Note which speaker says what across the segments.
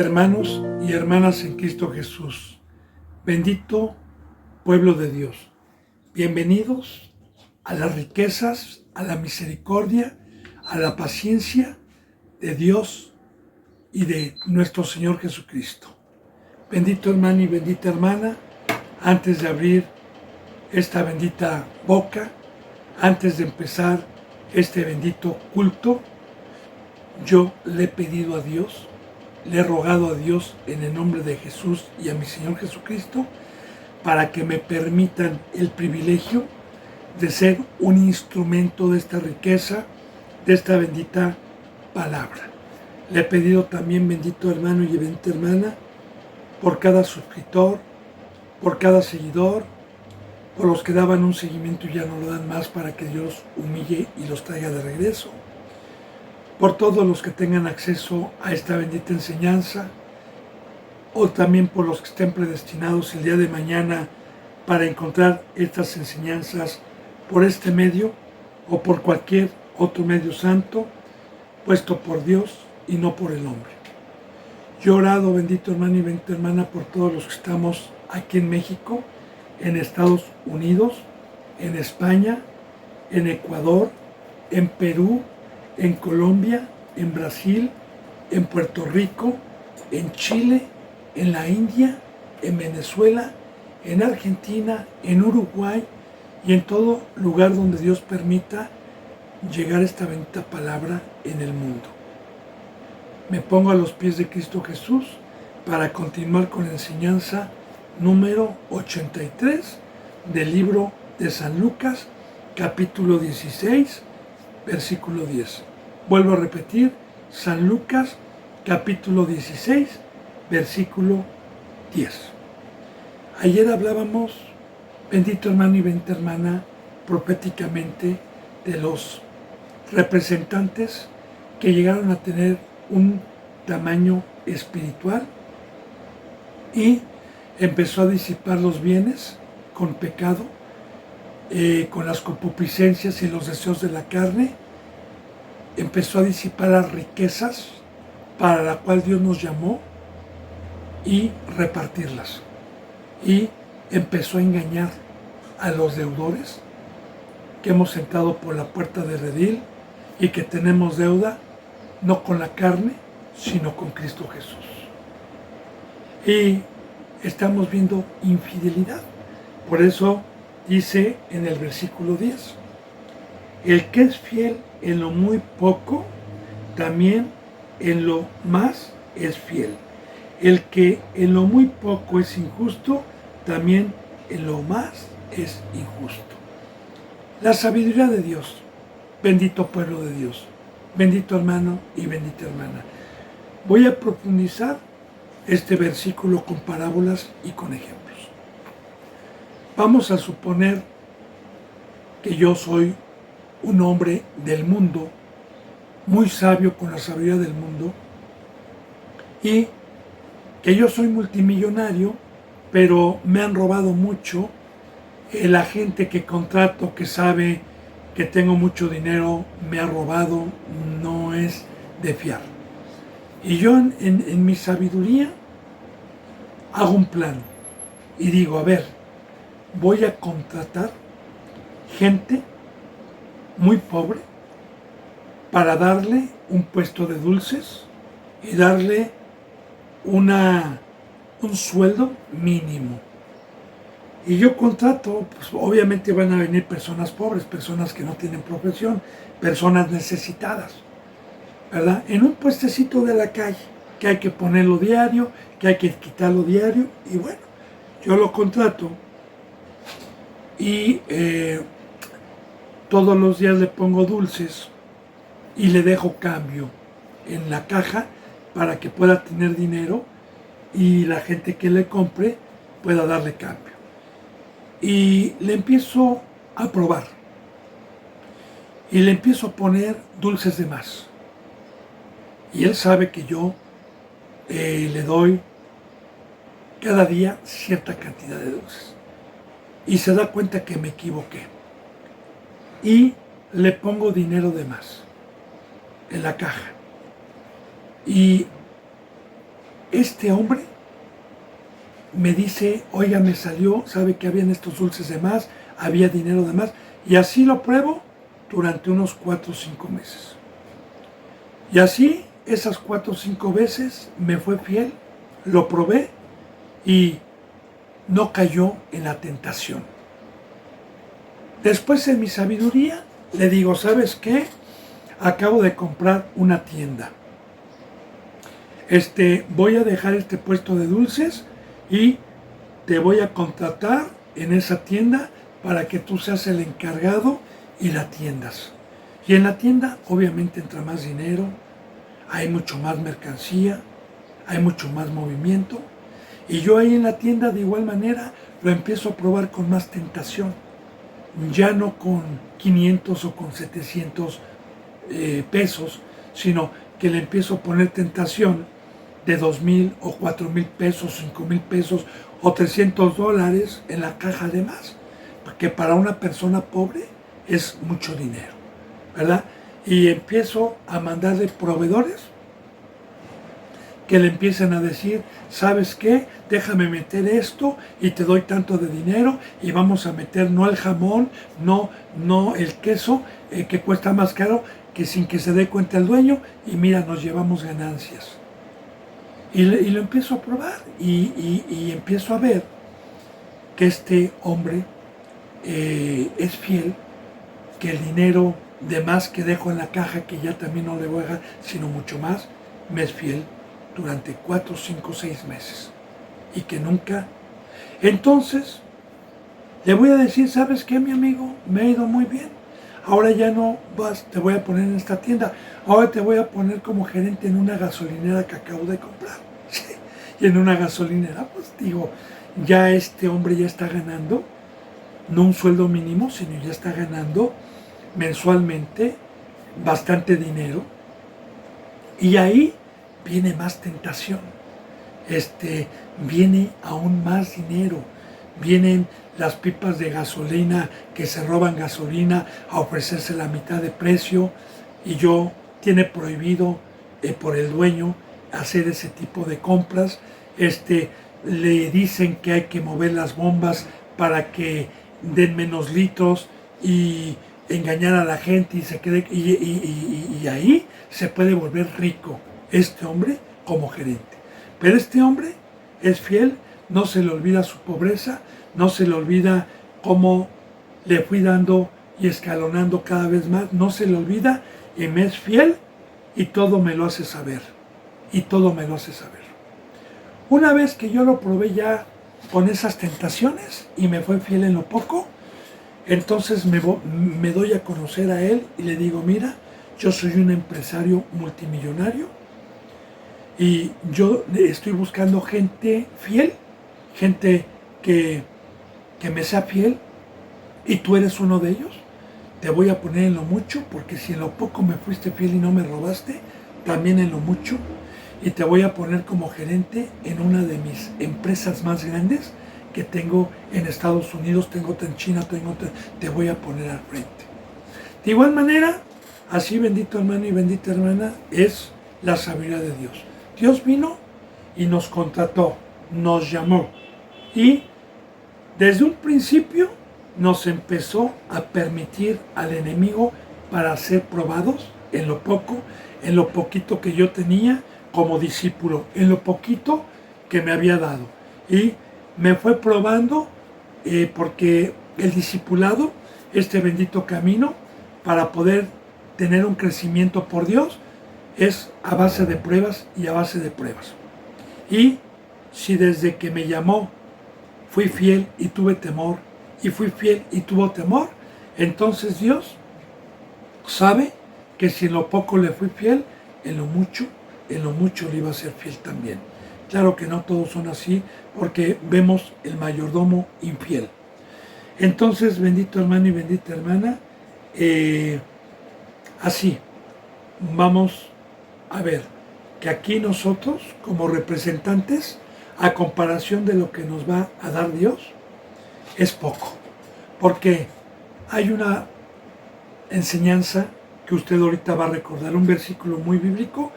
Speaker 1: Hermanos y hermanas en Cristo Jesús, bendito pueblo de Dios, bienvenidos a las riquezas, a la misericordia, a la paciencia de Dios y de nuestro Señor Jesucristo. Bendito hermano y bendita hermana, antes de abrir esta bendita boca, antes de empezar este bendito culto, yo le he pedido a Dios, le he rogado a Dios en el nombre de Jesús y a mi Señor Jesucristo para que me permitan el privilegio de ser un instrumento de esta riqueza, de esta bendita palabra. Le he pedido también, bendito hermano y bendita hermana, por cada suscriptor, por cada seguidor, por los que daban un seguimiento y ya no lo dan más, para que Dios humille y los traiga de regreso, por todos los que tengan acceso a esta bendita enseñanza, o también por los que estén predestinados el día de mañana para encontrar estas enseñanzas por este medio o por cualquier otro medio santo, puesto por Dios y no por el hombre. Yo he orado, bendito hermano y bendita hermana, por todos los que estamos aquí en México, en Estados Unidos, en España, en Ecuador, en Perú, en Colombia, en Brasil, en Puerto Rico, en Chile, en la India, en Venezuela, en Argentina, en Uruguay y en todo lugar donde Dios permita llegar esta bendita palabra en el mundo. Me pongo a los pies de Cristo Jesús para continuar con la enseñanza número 83 del libro de San Lucas, capítulo 16, versículo 10. Vuelvo a repetir, San Lucas, capítulo 16, versículo 10. Ayer hablábamos, bendito hermano y bendita hermana, proféticamente de los representantes que llegaron a tener un tamaño espiritual y empezó a disipar los bienes con pecado, con las concupiscencias y los deseos de la carne. Empezó a disipar las riquezas para la cual Dios nos llamó y repartirlas. Y empezó a engañar a los deudores que hemos entrado por la puerta de redil y que tenemos deuda no con la carne, sino con Cristo Jesús. Y estamos viendo infidelidad. Por eso dice en el versículo 10, el que es fiel en lo muy poco, también en lo más es fiel. El que en lo muy poco es injusto, también en lo más es injusto. La sabiduría de Dios, bendito pueblo de Dios, bendito hermano y bendita hermana. Voy a profundizar este versículo con parábolas y con ejemplos. Vamos a suponer que yo soy un hombre del mundo, muy sabio con la sabiduría del mundo, y que yo soy multimillonario, pero me han robado mucho. La gente que contrato, que sabe que tengo mucho dinero, me ha robado, no es de fiar. Y yo en mi sabiduría hago un plan y digo, a ver, voy a contratar gente muy pobre para darle un puesto de dulces y darle un sueldo mínimo. Y yo contrato, pues obviamente van a venir personas pobres, personas que no tienen profesión, personas necesitadas, ¿verdad? En un puestecito de la calle, que hay que ponerlo diario, que hay que quitarlo diario, y bueno, yo lo contrato y todos los días le pongo dulces y le dejo cambio en la caja para que pueda tener dinero y la gente que le compre pueda darle cambio. Y le empiezo a probar y le empiezo a poner dulces de más. Y él sabe que yo le doy cada día cierta cantidad de dulces. Y se da cuenta que me equivoqué. Y le pongo dinero de más en la caja. Y este hombre me dice, oiga, me salió, sabe que habían estos dulces de más, había dinero de más, y así lo pruebo durante unos 4 o 5 meses. Y así, esas 4 o 5 veces me fue fiel, lo probé y no cayó en la tentación. Después, en mi sabiduría, le digo, ¿sabes qué? Acabo de comprar una tienda. Voy a dejar este puesto de dulces y te voy a contratar en esa tienda para que tú seas el encargado y la atiendas. Y en la tienda obviamente entra más dinero, hay mucho más mercancía, hay mucho más movimiento. Y yo ahí en la tienda de igual manera lo empiezo a probar con más tentación. Ya no con 500 o con 700 pesos, sino que le empiezo a poner tentación de 2,000 o 4,000 pesos, 5,000 pesos o $300 en la caja de más, porque para una persona pobre es mucho dinero, ¿verdad? Y empiezo a mandarle proveedores que le empiecen a decir, ¿sabes qué? Déjame meter esto y te doy tanto de dinero y vamos a meter no el jamón, no el queso, que cuesta más caro, que sin que se dé cuenta el dueño, y mira, nos llevamos ganancias. Y lo empiezo a probar y empiezo a ver que este hombre es fiel, que el dinero de más que dejo en la caja, que ya también no le voy a dejar, sino mucho más, me es fiel durante 4, 5, 6 meses. Y que nunca... Entonces, le voy a decir, ¿sabes qué, mi amigo? Me ha ido muy bien. Ahora ya no te voy a poner en esta tienda, ahora te voy a poner como gerente en una gasolinera que acabo de comprar. Y en una gasolinera, pues digo, ya este hombre ya está ganando, no un sueldo mínimo, sino ya está ganando mensualmente bastante dinero. Y ahí viene más tentación, viene aún más dinero, vienen las pipas de gasolina que se roban gasolina a ofrecerse la mitad de precio, y tiene prohibido por el dueño hacer ese tipo de compras. Le dicen que hay que mover las bombas para que den menos litros y engañar a la gente y se quede, y ahí se puede volver rico este hombre como gerente. Pero este hombre es fiel, no se le olvida su pobreza, no se le olvida cómo le fui dando y escalonando cada vez más, no se le olvida, y me es fiel y todo me lo hace saber. Y todo me lo hace saber. Una vez que yo lo probé ya con esas tentaciones y me fue fiel en lo poco, entonces me doy a conocer a él y le digo, mira, yo soy un empresario multimillonario y yo estoy buscando gente fiel, gente que me sea fiel, y tú eres uno de ellos. Te voy a poner en lo mucho, porque si en lo poco me fuiste fiel y no me robaste, también en lo mucho. Y te voy a poner como gerente en una de mis empresas más grandes que tengo en Estados Unidos, tengo otra en China, te voy a poner al frente. De igual manera, así, bendito hermano y bendita hermana, es la sabiduría de Dios. Dios vino y nos contrató, nos llamó, y desde un principio nos empezó a permitir al enemigo para ser probados en lo poco, en lo poquito que yo tenía como discípulo, en lo poquito que me había dado. Y me fue probando, porque el discipulado, este bendito camino, para poder tener un crecimiento por Dios, es a base de pruebas y a base de pruebas. Y si desde que me llamó fui fiel y tuve temor, y fui fiel y tuvo temor, entonces Dios sabe que si en lo poco le fui fiel, en lo mucho le iba a ser fiel también. Claro que no todos son así, porque vemos el mayordomo infiel. Entonces, bendito hermano y bendita hermana, así vamos a ver que aquí nosotros, como representantes, a comparación de lo que nos va a dar Dios, es poco. Porque hay una enseñanza que usted ahorita va a recordar, un versículo muy bíblico,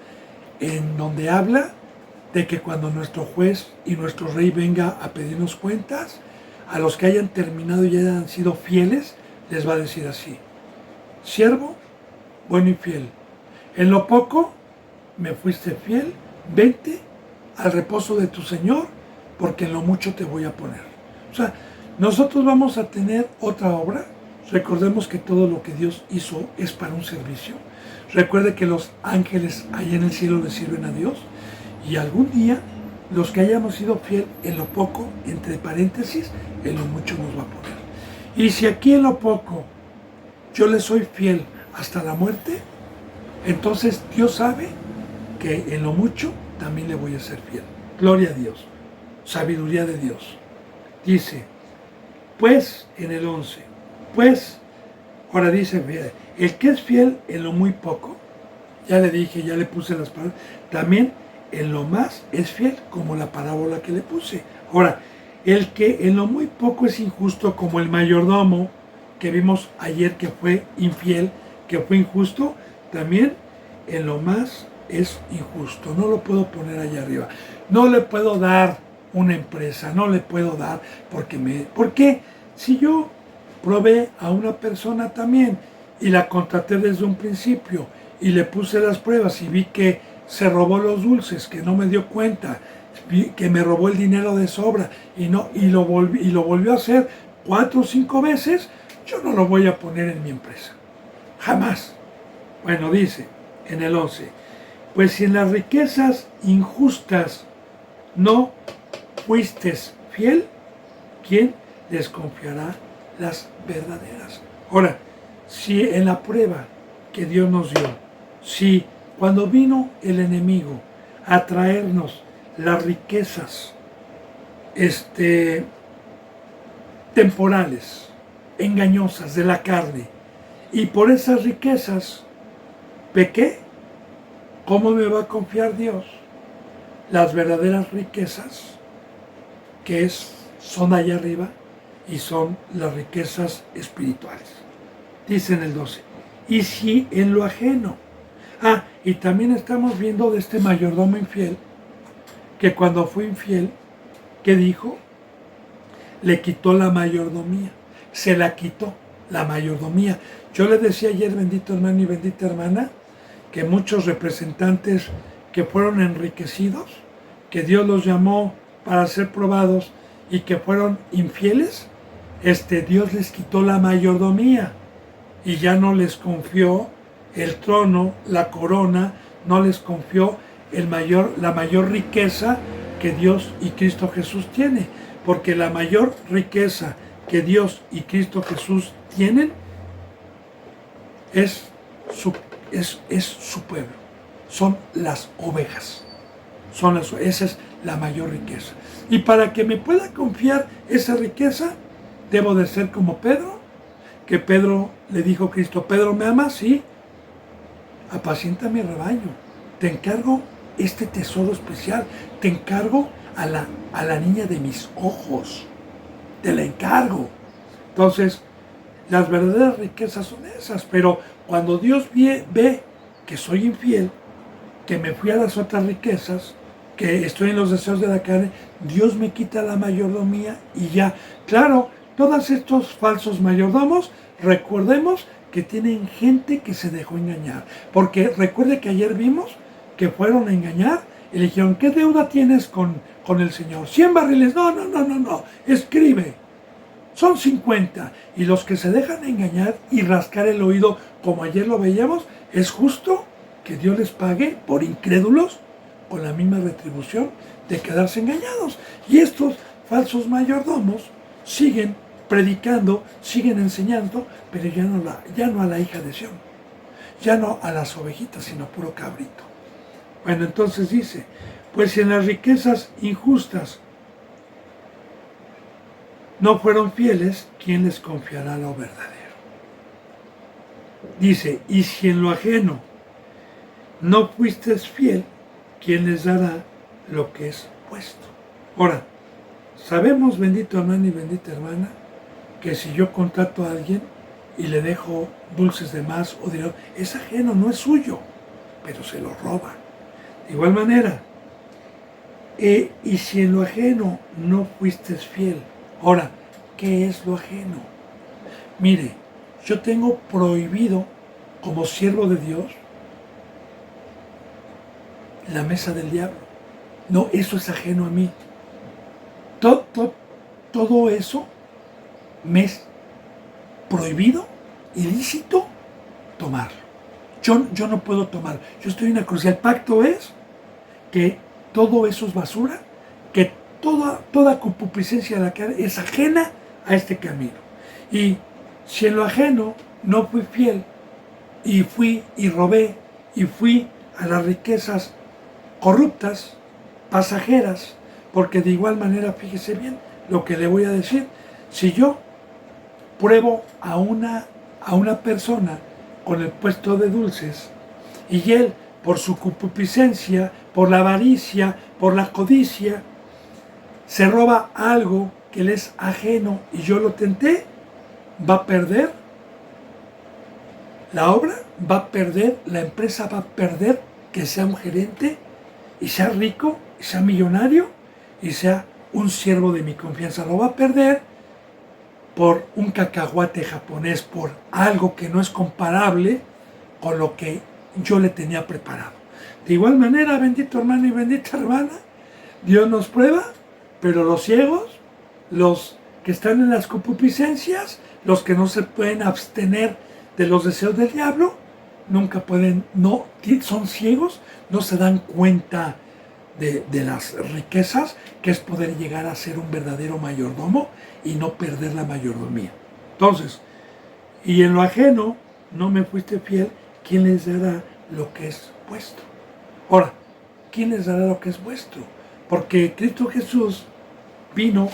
Speaker 1: en donde habla de que cuando nuestro juez y nuestro rey venga a pedirnos cuentas, a los que hayan terminado y hayan sido fieles, les va a decir así: siervo, bueno y fiel, en lo poco me fuiste fiel, vente al reposo de tu Señor, porque en lo mucho te voy a poner. O sea, nosotros vamos a tener otra obra. Recordemos que todo lo que Dios hizo es para un servicio. Recuerde que los ángeles allá en el cielo le sirven a Dios, y algún día los que hayamos sido fiel en lo poco, entre paréntesis, en lo mucho nos va a poner. Y si aquí en lo poco yo le soy fiel hasta la muerte, entonces Dios sabe que en lo mucho también le voy a ser fiel. Gloria a Dios, sabiduría de Dios. Dice, pues en el 11, pues, ahora dice, el que es fiel en lo muy poco, ya le dije, ya le puse las palabras, también en lo más es fiel, como la parábola que le puse. Ahora, el que en lo muy poco es injusto, como el mayordomo que vimos ayer que fue infiel, que fue injusto, también en lo más es injusto. No lo puedo poner allá arriba. No le puedo dar una empresa, no le puedo dar porque si yo probé a una persona también y la contraté desde un principio y le puse las pruebas y vi que se robó los dulces, que no me dio cuenta, que me robó el dinero de sobra y lo volvió a hacer 4 o 5 veces, yo no lo voy a poner en mi empresa. Jamás. Bueno, dice en el 11, pues si en las riquezas injustas no fuiste fiel, ¿quién les confiará las verdaderas? Ahora, si en la prueba que Dios nos dio, si cuando vino el enemigo a traernos las riquezas temporales, engañosas de la carne, y por esas riquezas pequé, ¿cómo me va a confiar Dios las verdaderas riquezas son allá arriba y son las riquezas espirituales? Dice en el 12, y si en lo ajeno. Y también estamos viendo de este mayordomo infiel, que cuando fue infiel, ¿qué dijo? Le quitó la mayordomía, se la quitó la mayordomía. Yo le decía ayer, bendito hermano y bendita hermana, que muchos representantes que fueron enriquecidos, que Dios los llamó para ser probados y que fueron infieles, Dios les quitó la mayordomía y ya no les confió el trono, la corona, no les confió la mayor riqueza que Dios y Cristo Jesús tiene, porque la mayor riqueza que Dios y Cristo Jesús tienen es su pueblo, son las ovejas, esa es la mayor riqueza. Y para que me pueda confiar esa riqueza, debo de ser como Pedro, que Pedro le dijo a Cristo, Pedro, ¿me amas? Sí, apacienta mi rebaño, te encargo este tesoro especial, te encargo a la niña de mis ojos, te la encargo. Entonces, las verdaderas riquezas son esas, pero cuando Dios ve que soy infiel, que me fui a las otras riquezas, que estoy en los deseos de la carne, Dios me quita la mayordomía y ya. Claro, todos estos falsos mayordomos, recordemos que tienen gente que se dejó engañar. Porque recuerde que ayer vimos que fueron a engañar y le dijeron, ¿qué deuda tienes con el Señor? 100 barriles. No, escribe. Son 50. Y los que se dejan engañar y rascar el oído, como ayer lo veíamos, ¿es justo que Dios les pague por incrédulos con la misma retribución de quedarse engañados? Y estos falsos mayordomos siguen predicando, siguen enseñando, pero ya no a la hija de Sión, ya no a las ovejitas, sino puro cabrito. Bueno, entonces dice, pues si en las riquezas injustas no fueron fieles, ¿quién les confiará lo verdadero? Dice, y si en lo ajeno no fuiste fiel, ¿quién les dará lo que es puesto? Ahora, sabemos, bendito hermano y bendita hermana, que si yo contrato a alguien y le dejo dulces de más o dinero, es ajeno, no es suyo, pero se lo roban. De igual manera, Y si en lo ajeno no fuiste fiel. Ahora, ¿qué es lo ajeno? Mire, yo tengo prohibido, como siervo de Dios, la mesa del diablo. No, eso es ajeno a mí. Todo eso me es prohibido, ilícito, tomarlo. Yo no puedo tomar. Yo estoy en una cruz. El pacto es que todo eso es basura, que toda concupiscencia de la carne es ajena a este camino. Y si en lo ajeno no fui fiel, y fui y robé, y fui a las riquezas corruptas, pasajeras, porque de igual manera, fíjese bien lo que le voy a decir, si yo pruebo a una persona con el puesto de dulces y él, por su concupiscencia, por la avaricia, por la codicia, se roba algo que le es ajeno y yo lo tenté, va a perder la obra, va a perder, la empresa va a perder que sea un gerente y sea rico, y sea millonario y sea un siervo de mi confianza. Lo va a perder por un cacahuate japonés, por algo que no es comparable con lo que yo le tenía preparado. De igual manera, bendito hermano y bendita hermana, Dios nos prueba, pero los ciegos, los que están en las concupiscencias, los que no se pueden abstener de los deseos del diablo, nunca pueden, no, son ciegos, no se dan cuenta de las riquezas, que es poder llegar a ser un verdadero mayordomo y no perder la mayordomía. Entonces, y en lo ajeno no me fuiste fiel, ¿quién les dará lo que es vuestro? Ahora, ¿quién les dará lo que es vuestro? Porque Cristo Jesús vino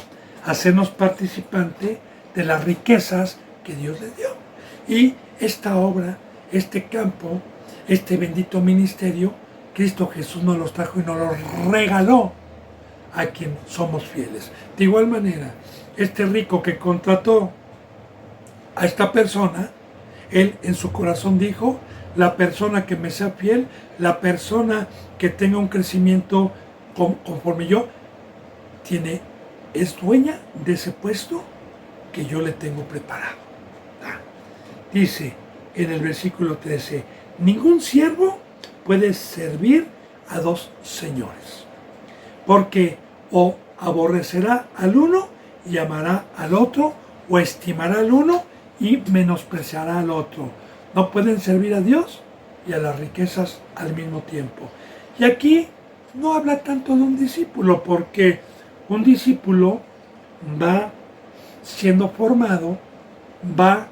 Speaker 1: a hacernos participante de las riquezas que Dios le dio. Y esta obra, este campo, este bendito ministerio, Cristo Jesús nos los trajo y nos los regaló a quien somos fieles. De igual manera, este rico que contrató a esta persona, él en su corazón dijo, la persona que me sea fiel, la persona que tenga un crecimiento conforme yo, es dueña de ese puesto que yo le tengo preparado. Dice en el versículo 13, ningún siervo puede servir a dos señores, porque o aborrecerá al uno y amará al otro, o estimará al uno y menospreciará al otro. No pueden servir a Dios y a las riquezas al mismo tiempo. Y aquí no habla tanto de un discípulo, porque un discípulo va siendo formado, va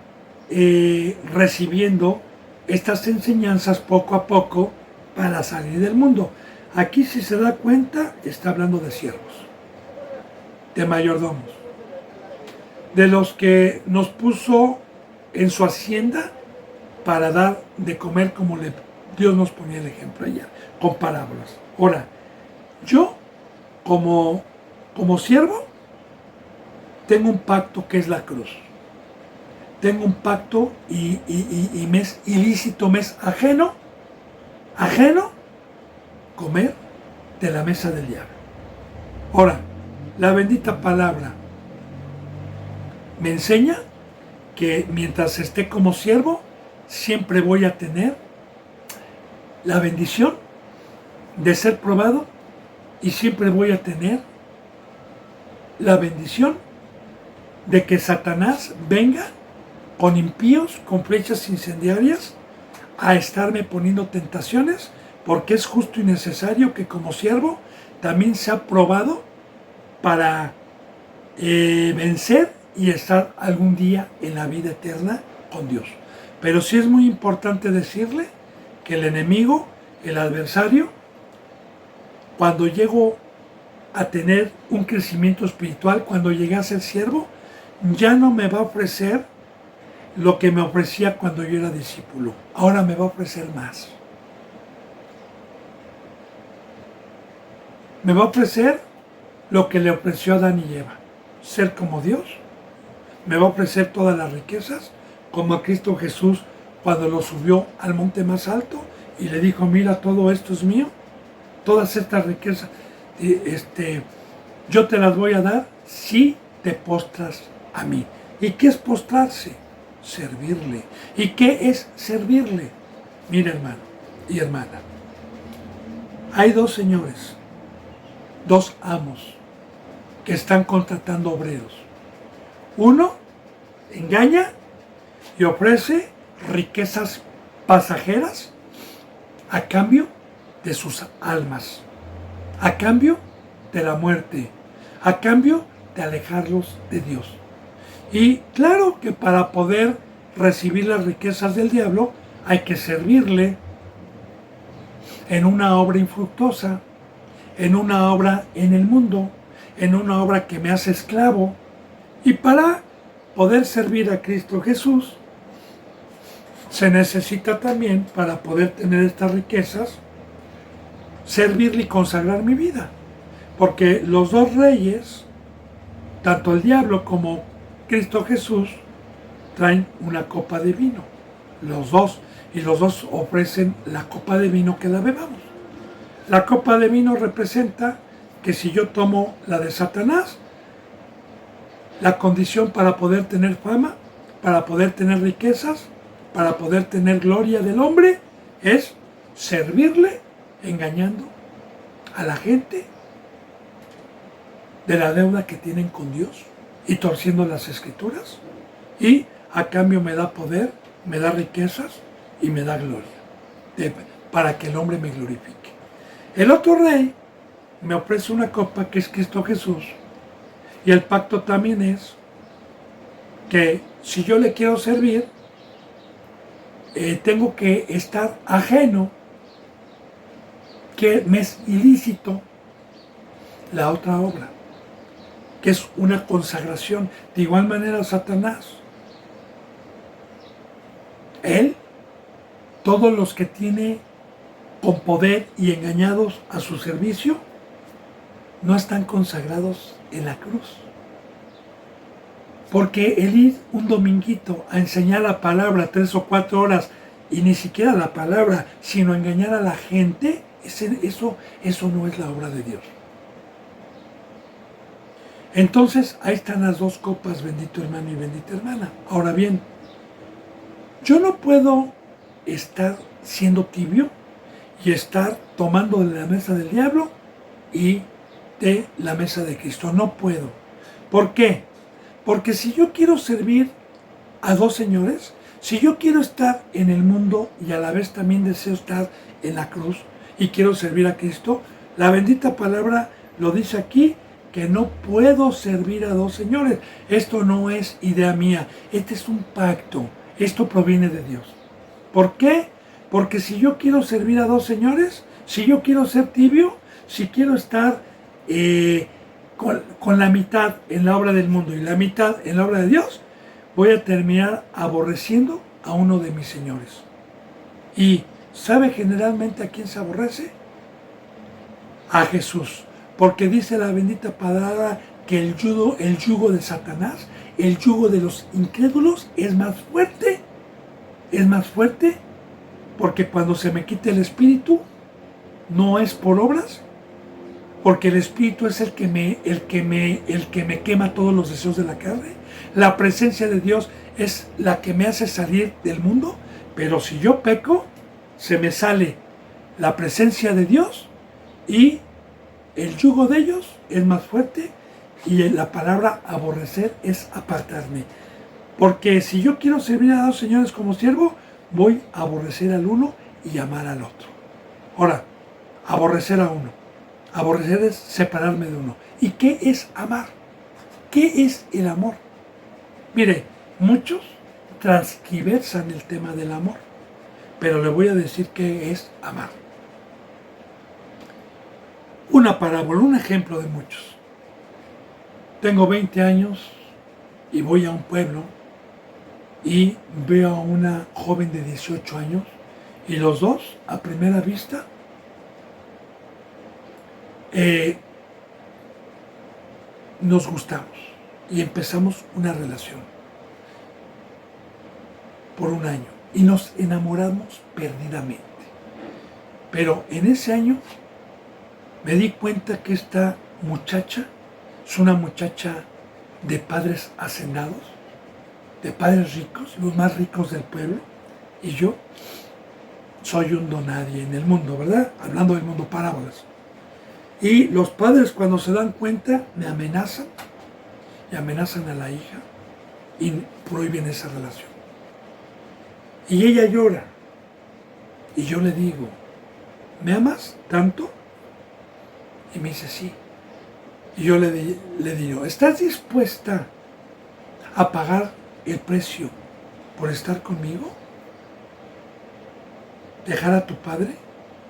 Speaker 1: recibiendo estas enseñanzas poco a poco para salir del mundo. Aquí, si se da cuenta, está hablando de siervos, de mayordomos, de los que nos puso en su hacienda para dar de comer, como Dios nos ponía el ejemplo ayer, con parábolas. Ahora, yo como siervo tengo un pacto que es la cruz. Tengo un pacto y me es ilícito, me es ajeno comer de la mesa del diablo. Ahora, la bendita palabra me enseña que mientras esté como siervo, siempre voy a tener la bendición de ser probado y siempre voy a tener la bendición de que Satanás venga con impíos, con flechas incendiarias, a estarme poniendo tentaciones, porque es justo y necesario que como siervo también sea probado para vencer y estar algún día en la vida eterna con Dios. Pero sí es muy importante decirle que el enemigo, el adversario, cuando llego a tener un crecimiento espiritual, cuando llegué a ser siervo, ya no me va a ofrecer lo que me ofrecía cuando yo era discípulo. Ahora me va a ofrecer más. Me va a ofrecer lo que le ofreció a Adán y Eva, ser como Dios. Me va a ofrecer todas las riquezas, como a Cristo Jesús cuando lo subió al monte más alto y le dijo, mira, todo esto es mío, todas estas riquezas. yo te las voy a dar si te postras a mí. ¿Y qué es postrarse? Servirle. ¿Y qué es servirle? Mira, hermano y hermana, hay dos señores, dos amos que están contratando obreros. Uno engaña y ofrece riquezas pasajeras a cambio de sus almas, a cambio de la muerte, a cambio de alejarlos de Dios. Y claro que para poder recibir las riquezas del diablo hay que servirle en una obra infructuosa, en una obra en el mundo, en una obra que me hace esclavo. Y para poder servir a Cristo Jesús, se necesita también, para poder tener estas riquezas, servirle y consagrar mi vida. Porque los dos reyes, tanto el diablo como Cristo Jesús, traen una copa de vino. Los dos. Y los dos ofrecen la copa de vino que la bebamos. La copa de vino representa que si yo tomo la de Satanás, la condición para poder tener fama, para poder tener riquezas, para poder tener gloria del hombre, es servirle engañando a la gente de la deuda que tienen con Dios y torciendo las escrituras. Y a cambio me da poder, me da riquezas y me da gloria, para que el hombre me glorifique. El otro rey me ofrece una copa que es Cristo Jesús, y el pacto también es que si yo le quiero servir, tengo que estar ajeno, que me es ilícito la otra obra, que es una consagración. De igual manera Satanás, él, todos los que tiene con poder y engañados a su servicio, no están consagrados en la cruz. Porque el ir un dominguito a enseñar la palabra 3 o 4 horas, y ni siquiera la palabra, sino engañar a la gente, eso no es la obra de Dios. Entonces, ahí están las dos copas, bendito hermano y bendita hermana. Ahora bien, yo no puedo estar siendo tibio y estar tomando de la mesa del diablo y de la mesa de Cristo. No puedo. ¿Por qué? Porque si yo quiero servir a dos señores, si yo quiero estar en el mundo y a la vez también deseo estar en la cruz y quiero servir a Cristo, la bendita palabra lo dice aquí, que no puedo servir a dos señores. Esto no es idea mía, este es un pacto, esto proviene de Dios. ¿Por qué? Porque si yo quiero servir a dos señores, si yo quiero ser tibio, si quiero estar con la mitad en la obra del mundo y la mitad en la obra de Dios, voy a terminar aborreciendo a uno de mis señores. ¿Y sabe generalmente a quién se aborrece? A Jesús. Porque dice la bendita palabra que el yugo de Satanás, el yugo de los incrédulos es más fuerte, porque cuando se me quite el espíritu, no es por obras, porque el espíritu es el que me quema todos los deseos de la carne. La presencia de Dios es la que me hace salir del mundo, pero si yo peco, se me sale la presencia de Dios y el yugo de ellos es más fuerte, y la palabra aborrecer es apartarme. Porque si yo quiero servir a dos señores como siervo, voy a aborrecer al uno y amar al otro. Ahora, aborrecer a uno. Aborrecer es separarme de uno. ¿Y qué es amar? ¿Qué es el amor? Mire, muchos transquiversan el tema del amor, pero le voy a decir qué es amar. Una parábola, un ejemplo de muchos. Tengo 20 años y voy a un pueblo y veo a una joven de 18 años y los dos, a primera vista, nos gustamos y empezamos una relación por un año y nos enamoramos perdidamente. Pero en ese año me di cuenta que esta muchacha es una muchacha de padres hacendados, de padres ricos, los más ricos del pueblo, y yo soy un donadie en el mundo, ¿verdad? Hablando del mundo, parábolas. Y los padres, cuando se dan cuenta, me amenazan y amenazan a la hija y prohíben esa relación. Y ella llora. Y yo le digo, ¿me amas tanto? Y me dice, sí. Y yo le digo, ¿estás dispuesta a pagar el precio por estar conmigo? ¿Dejar a tu padre?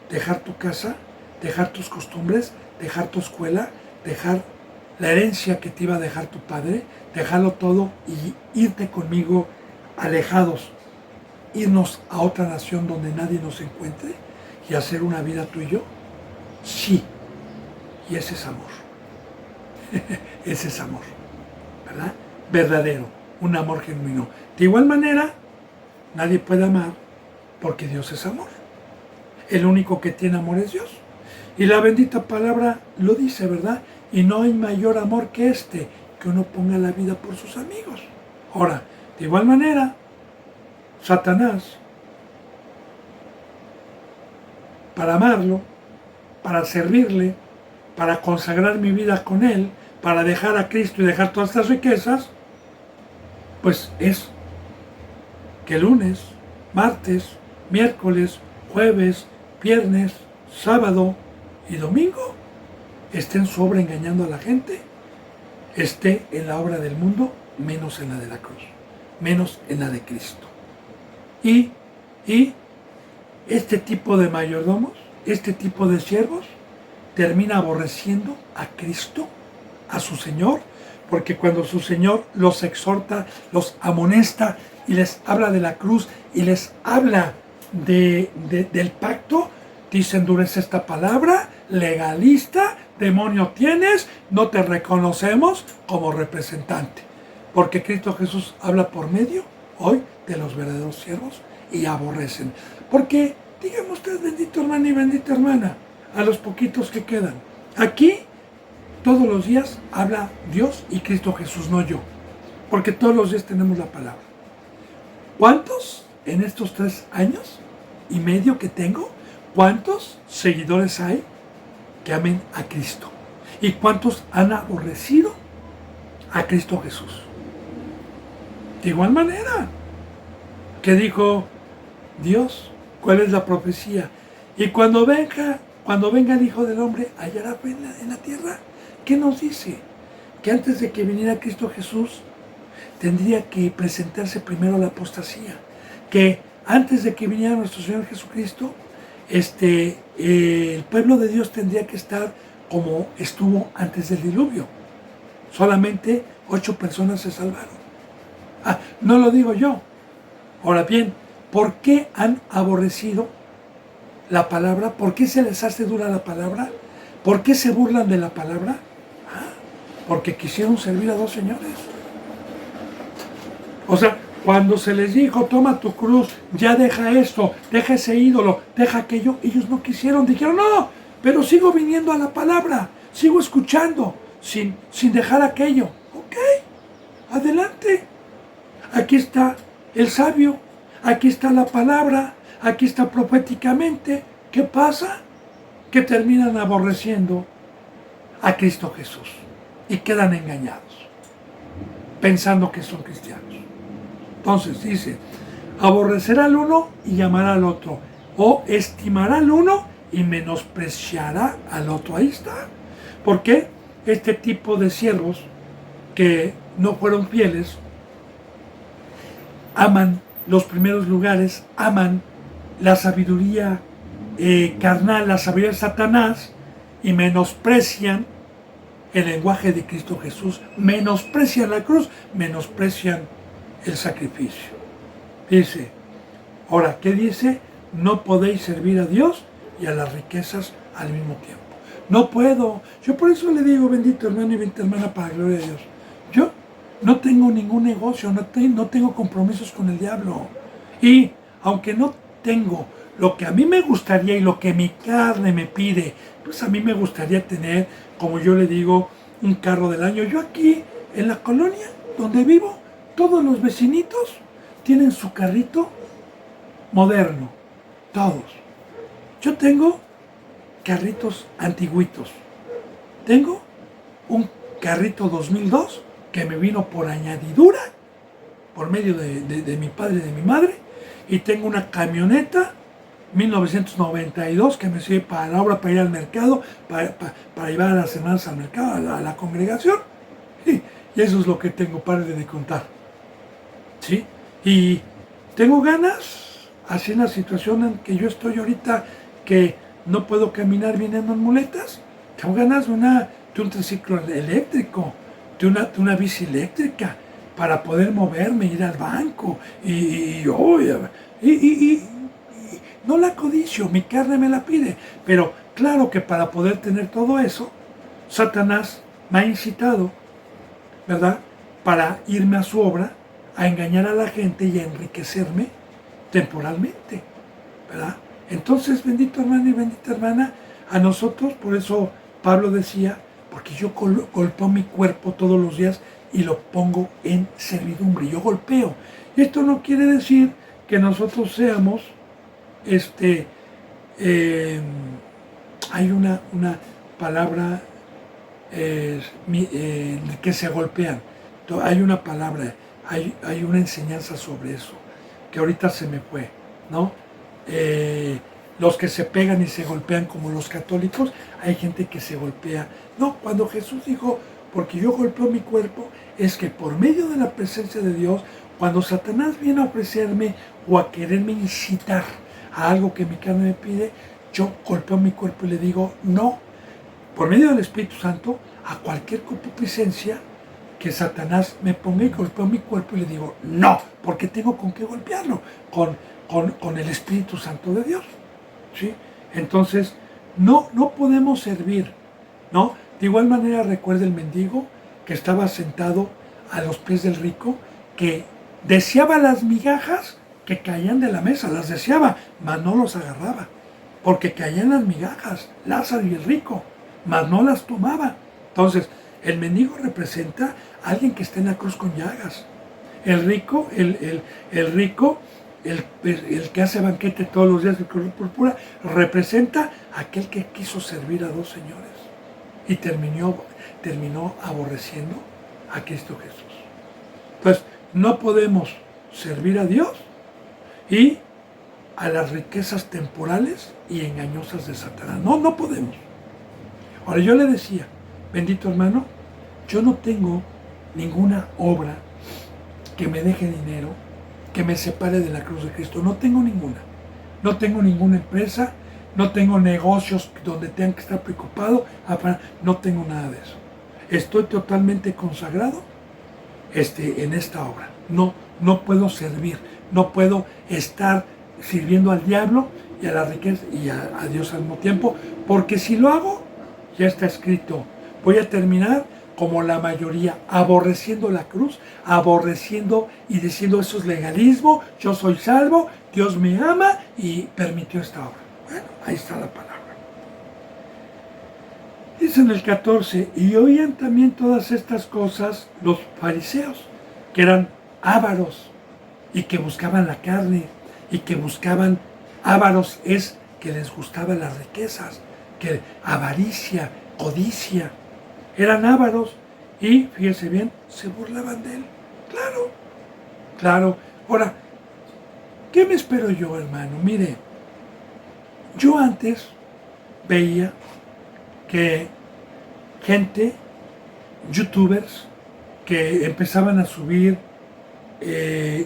Speaker 1: ¿Dejar tu casa? ¿Dejar tus costumbres? ¿Dejar tu escuela? ¿Dejar la herencia que te iba a dejar tu padre? ¿Dejarlo todo y irte conmigo alejados? ¿Irnos a otra nación donde nadie nos encuentre y hacer una vida tú y yo? Sí. Y ese es amor. Ese es amor, ¿verdad? Verdadero, un amor genuino. De igual manera, nadie puede amar porque Dios es amor. El único que tiene amor es Dios. Y la bendita palabra lo dice, ¿verdad? Y no hay mayor amor que este, que uno ponga la vida por sus amigos. Ahora, de igual manera, Satanás, para amarlo, para servirle, para consagrar mi vida con Él, para dejar a Cristo y dejar todas estas riquezas, pues es que lunes, martes, miércoles, jueves, viernes, sábado y domingo estén sobreengañando a la gente, esté en la obra del mundo, menos en la de la cruz, menos en la de Cristo. Y este tipo de mayordomos, este tipo de siervos, termina aborreciendo a Cristo, a su Señor, porque cuando su Señor los exhorta, los amonesta y les habla de la cruz y les habla del pacto, dice, endurece esta palabra, legalista, demonio tienes, no te reconocemos como representante. Porque Cristo Jesús habla por medio hoy de los verdaderos siervos y aborrecen. Porque, dígame usted, bendito hermano y bendita hermana, a los poquitos que quedan. Aquí, todos los días habla Dios y Cristo Jesús, no yo. Porque todos los días tenemos la palabra. ¿Cuántos en estos 3 años y medio que tengo, cuántos seguidores hay que amen a Cristo? ¿Y cuántos han aborrecido a Cristo Jesús? De igual manera que dijo Dios, ¿cuál es la profecía? Y cuando venga el Hijo del Hombre, hallará fe en la tierra. ¿Qué nos dice? Que antes de que viniera Cristo Jesús, tendría que presentarse primero la apostasía. Que antes de que viniera nuestro Señor Jesucristo, el pueblo de Dios tendría que estar como estuvo antes del diluvio. Solamente 8 personas se salvaron. No lo digo yo. Ahora bien, ¿por qué han aborrecido la palabra? ¿Por qué se les hace dura la palabra? ¿Por qué se burlan de la palabra? Porque quisieron servir a 2 señores. O sea, cuando se les dijo, toma tu cruz, ya deja esto, deja ese ídolo, deja aquello, ellos no quisieron, dijeron, no, pero sigo viniendo a la palabra, sigo escuchando, sin dejar aquello. Ok, adelante. Aquí está el sabio, aquí está la palabra, aquí está proféticamente. ¿Qué pasa? Que terminan aborreciendo a Cristo Jesús y quedan engañados, pensando que son cristianos. Entonces dice, aborrecerá al uno y llamará al otro, o estimará al uno y menospreciará al otro. Ahí está. ¿Por qué? Este tipo de siervos que no fueron fieles aman los primeros lugares, aman la sabiduría carnal, la sabiduría de Satanás, y menosprecian el lenguaje de Cristo Jesús, menosprecian la cruz, menosprecian el sacrificio. Dice, ahora, ¿qué dice? No podéis servir a Dios y a las riquezas al mismo tiempo. No puedo. Yo por eso le digo, bendito hermano y bendita hermana, para la gloria de Dios. Yo no tengo ningún negocio, no tengo compromisos con el diablo. Y aunque no tengo lo que a mí me gustaría y lo que mi carne me pide, pues a mí me gustaría tener, como yo le digo, un carro del año. Yo aquí, en la colonia donde vivo, todos los vecinitos tienen su carrito moderno, todos. Yo tengo carritos antiguitos. Tengo un carrito 2002 que me vino por añadidura, por medio de mi padre y de mi madre, y tengo una camioneta 1992 que me sirve para la obra, para ir al mercado, para llevar a las hermanas al mercado, a la congregación. Y eso es lo que tengo, pare de contar. ¿Sí? Y tengo ganas, así en la situación en que yo estoy ahorita, que no puedo caminar viniendo en muletas, tengo ganas de un triciclo eléctrico, de una bici eléctrica, para poder moverme, ir al banco, y no la codicio, mi carne me la pide, pero claro que para poder tener todo eso, Satanás me ha incitado, ¿verdad?, para irme a su obra, a engañar a la gente y a enriquecerme temporalmente, ¿verdad? Entonces, bendito hermano y bendita hermana, a nosotros, por eso Pablo decía, porque yo golpeo mi cuerpo todos los días y lo pongo en servidumbre, yo golpeo. Y esto no quiere decir que nosotros seamos, hay una palabra que se golpean, hay una palabra, hay una enseñanza sobre eso, que ahorita se me fue, ¿no? Los que se pegan y se golpean como los católicos, hay gente que se golpea. No, cuando Jesús dijo, porque yo golpeo mi cuerpo, es que por medio de la presencia de Dios, cuando Satanás viene a ofrecerme o a quererme incitar a algo que mi carne me pide, yo golpeo mi cuerpo y le digo, no, por medio del Espíritu Santo, a cualquier concupiscencia que Satanás me ponga, y golpeo mi cuerpo y le digo, no, porque tengo con qué golpearlo, con el Espíritu Santo de Dios. ¿Sí? Entonces, no podemos servir, ¿no? De igual manera, recuerda el mendigo que estaba sentado a los pies del rico, que deseaba las migajas que caían de la mesa, las deseaba, mas no los agarraba, porque caían las migajas, Lázaro y el rico, mas no las tomaba. Entonces, el mendigo representa a alguien que está en la cruz con llagas. El rico, el rico, el que hace banquete todos los días de color púrpura, representa a aquel que quiso servir a dos señores y terminó aborreciendo a Cristo Jesús. Entonces, no podemos servir a Dios y a las riquezas temporales y engañosas de Satanás. No podemos. Ahora, yo le decía, bendito hermano, yo no tengo ninguna obra que me deje dinero, que me separe de la cruz de Cristo. No tengo ninguna. No tengo ninguna empresa, no tengo negocios donde tengan que estar preocupado, no tengo nada de eso. Estoy totalmente consagrado en esta obra. No puedo servir, no puedo estar sirviendo al diablo y a la riqueza y a Dios al mismo tiempo, porque si lo hago, ya está escrito, voy a terminar como la mayoría, aborreciendo la cruz, aborreciendo y diciendo eso es legalismo, yo soy salvo, Dios me ama y permitió esta obra. Bueno, ahí está la palabra. Dice en el 14, y oían también todas estas cosas los fariseos, que eran ávaros y que buscaban la carne y que buscaban, ávaros es que les gustaban las riquezas, que avaricia, codicia, eran ávaros y, fíjese bien, se burlaban de él. Claro. Ahora, ¿qué me espero yo, hermano? Mire, yo antes veía que gente, youtubers, que empezaban a subir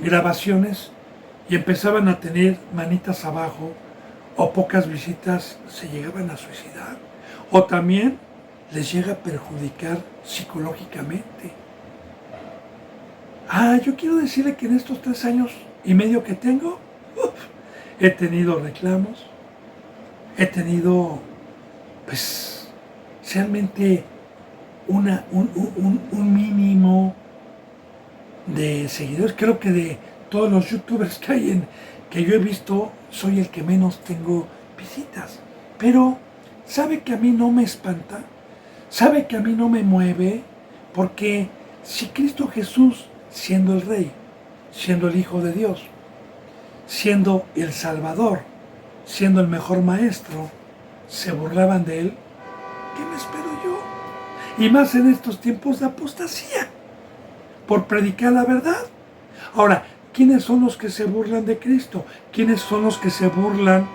Speaker 1: grabaciones y empezaban a tener manitas abajo o pocas visitas, se llegaban a suicidar. O también les llega a perjudicar psicológicamente. Yo quiero decirle que en estos 3 años y medio que tengo, he tenido reclamos, he tenido, pues, realmente un mínimo de seguidores. Creo que de todos los youtubers que hay que yo he visto, soy el que menos tengo visitas. Pero, ¿sabe que a mí no me espanta? ¿Sabe que a mí no me mueve? Porque si Cristo Jesús, siendo el Rey, siendo el Hijo de Dios, siendo el Salvador, siendo el mejor maestro, se burlaban de él, ¿qué me espero yo? Y más en estos tiempos de apostasía, por predicar la verdad. Ahora, ¿quiénes son los que se burlan de Cristo? ¿Quiénes son los que se burlan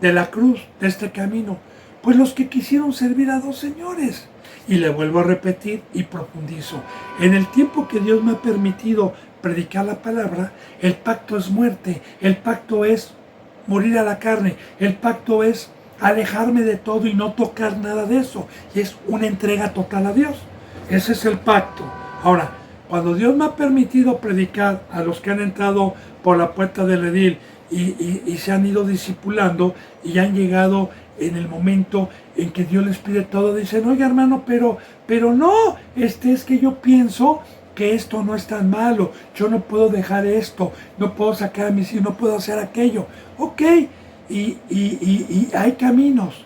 Speaker 1: de la cruz, de este camino? Pues los que quisieron servir a dos señores. Y le vuelvo a repetir y profundizo. En el tiempo que Dios me ha permitido predicar la palabra, el pacto es muerte, el pacto es morir a la carne, el pacto es alejarme de todo y no tocar nada de eso. Y es una entrega total a Dios. Ese es el pacto. Ahora, cuando Dios me ha permitido predicar a los que han entrado por la puerta del redil y se han ido discipulando y han llegado en el momento en que Dios les pide todo, dicen, oye hermano, pero no, es que yo pienso que esto no es tan malo, yo no puedo dejar esto, no puedo sacar a mis hijos, no puedo hacer aquello. Ok, y hay caminos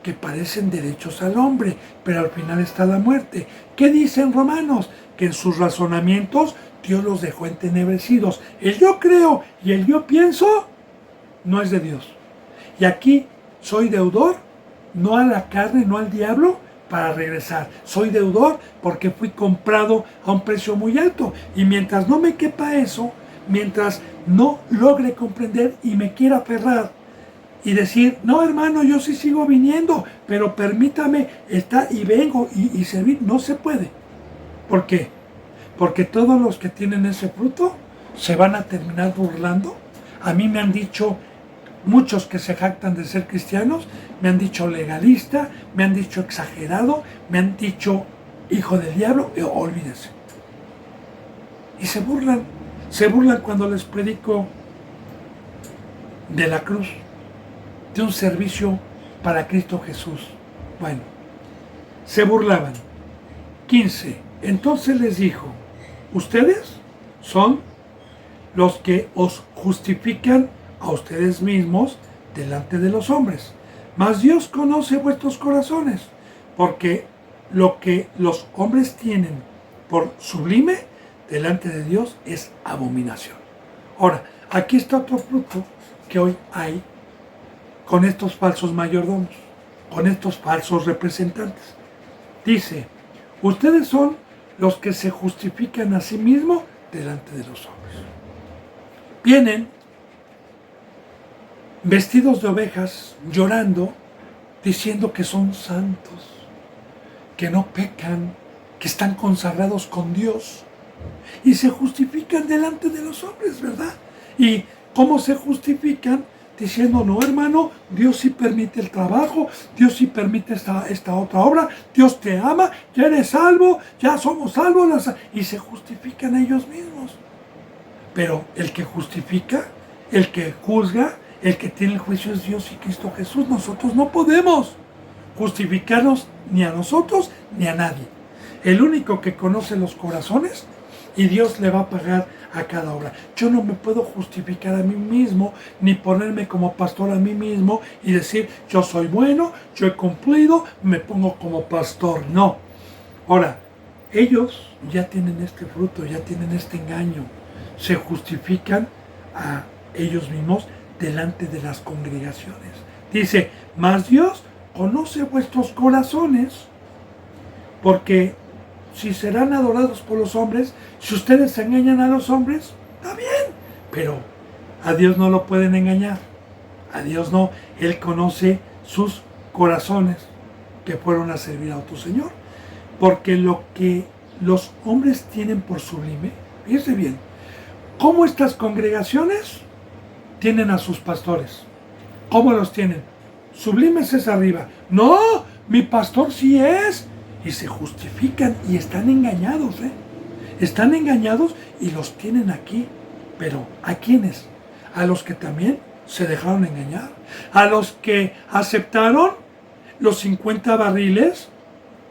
Speaker 1: que parecen derechos al hombre, pero al final está la muerte. ¿Qué dicen Romanos? Que en sus razonamientos Dios los dejó entenebrecidos. El yo creo y el yo pienso no es de Dios. Y aquí soy deudor, no a la carne, no al diablo, para regresar. Soy deudor porque fui comprado a un precio muy alto. Y mientras no me quepa eso, mientras no logre comprender y me quiera aferrar y decir, no hermano, yo sí sigo viniendo, pero permítame estar y vengo y servir, no se puede. ¿Por qué? Porque todos los que tienen ese fruto se van a terminar burlando. A mí me han dicho, muchos que se jactan de ser cristianos, me han dicho legalista, me han dicho exagerado, me han dicho hijo del diablo, olvídese. Y se burlan cuando les predico de la cruz, de un servicio para Cristo Jesús. Bueno, se burlaban. 15. Entonces les dijo, ustedes son los que os justifican a ustedes mismos delante de los hombres. Mas Dios conoce vuestros corazones, porque lo que los hombres tienen por sublime delante de Dios es abominación. Ahora, aquí está otro fruto que hoy hay con estos falsos mayordomos, con estos falsos representantes. Dice, ustedes son los que se justifican a sí mismos delante de los hombres. Vienen vestidos de ovejas, llorando, diciendo que son santos, que no pecan, que están consagrados con Dios, y se justifican delante de los hombres, ¿verdad? ¿Y cómo se justifican? Diciendo, no hermano, Dios sí permite el trabajo, Dios sí permite esta otra obra, Dios te ama, ya eres salvo, ya somos salvos, y se justifican ellos mismos. Pero el que justifica, el que juzga, el que tiene el juicio es Dios y Cristo Jesús. Nosotros no podemos justificarnos ni a nosotros ni a nadie. El único que conoce los corazones y Dios le va a pagar a cada obra. Yo no me puedo justificar a mí mismo ni ponerme como pastor a mí mismo y decir yo soy bueno, yo he cumplido, me pongo como pastor. No. Ahora, ellos ya tienen este fruto, ya tienen este engaño. Se justifican a ellos mismos delante de las congregaciones. Dice, mas Dios conoce vuestros corazones, porque si serán adorados por los hombres, si ustedes engañan a los hombres, está bien, pero a Dios no lo pueden engañar, a Dios no, Él conoce sus corazones que fueron a servir a otro Señor, porque lo que los hombres tienen por sublime, fíjense bien, ¿cómo estas congregaciones tienen a sus pastores? ¿Cómo los tienen? Sublimes es arriba. No, mi pastor sí es. Y se justifican y están engañados, Están engañados y los tienen aquí. Pero ¿a quiénes? A los que también se dejaron engañar. A los que aceptaron los 50 barriles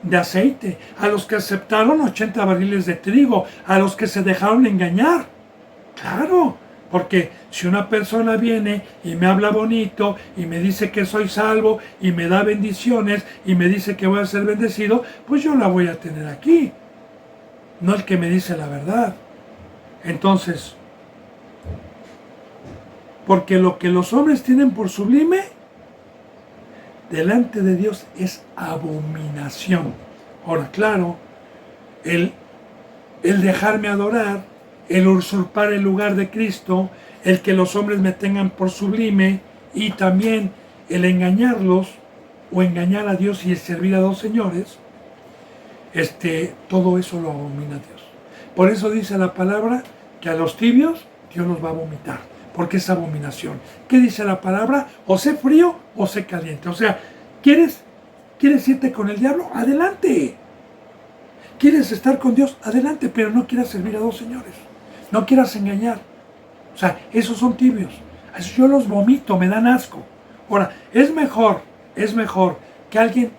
Speaker 1: de aceite. A los que aceptaron 80 barriles de trigo. A los que se dejaron engañar. Claro, Porque si una persona viene y me habla bonito y me dice que soy salvo y me da bendiciones y me dice que voy a ser bendecido, pues yo la voy a tener aquí, no el que me dice la verdad. Entonces, porque lo que los hombres tienen por sublime, delante de Dios es abominación. Ahora, claro, el dejarme adorar, el usurpar el lugar de Cristo, el que los hombres me tengan por sublime y también el engañarlos o engañar a Dios y servir a dos señores, todo eso lo abomina Dios. Por eso dice la palabra que a los tibios Dios los va a vomitar, porque es abominación. ¿Qué dice la palabra? O sé frío o sé caliente. O sea, ¿quieres irte con el diablo? Adelante. ¿Quieres estar con Dios? Adelante, pero no quieras servir a dos señores. No quieras engañar. O sea, esos son tibios. Yo los vomito, me dan asco. Ahora, es mejor que alguien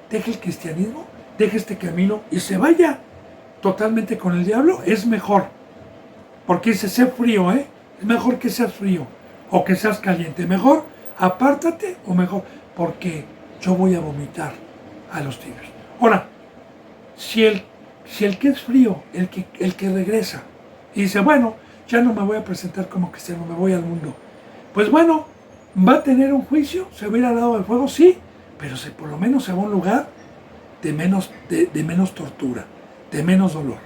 Speaker 1: deje el cristianismo, deje este camino y se vaya totalmente con el diablo. Es mejor. Porque dice, sé frío, ¿eh? Es mejor que seas frío o que seas caliente. Mejor apártate o mejor, porque yo voy a vomitar a los tibios. Ahora, si el que es frío, el que regresa y dice, bueno, ya no me voy a presentar como cristiano, me voy al mundo. Pues bueno, va a tener un juicio, se va a ir al lado del fuego, sí, pero por lo menos se va a un lugar de menos tortura, de menos dolor.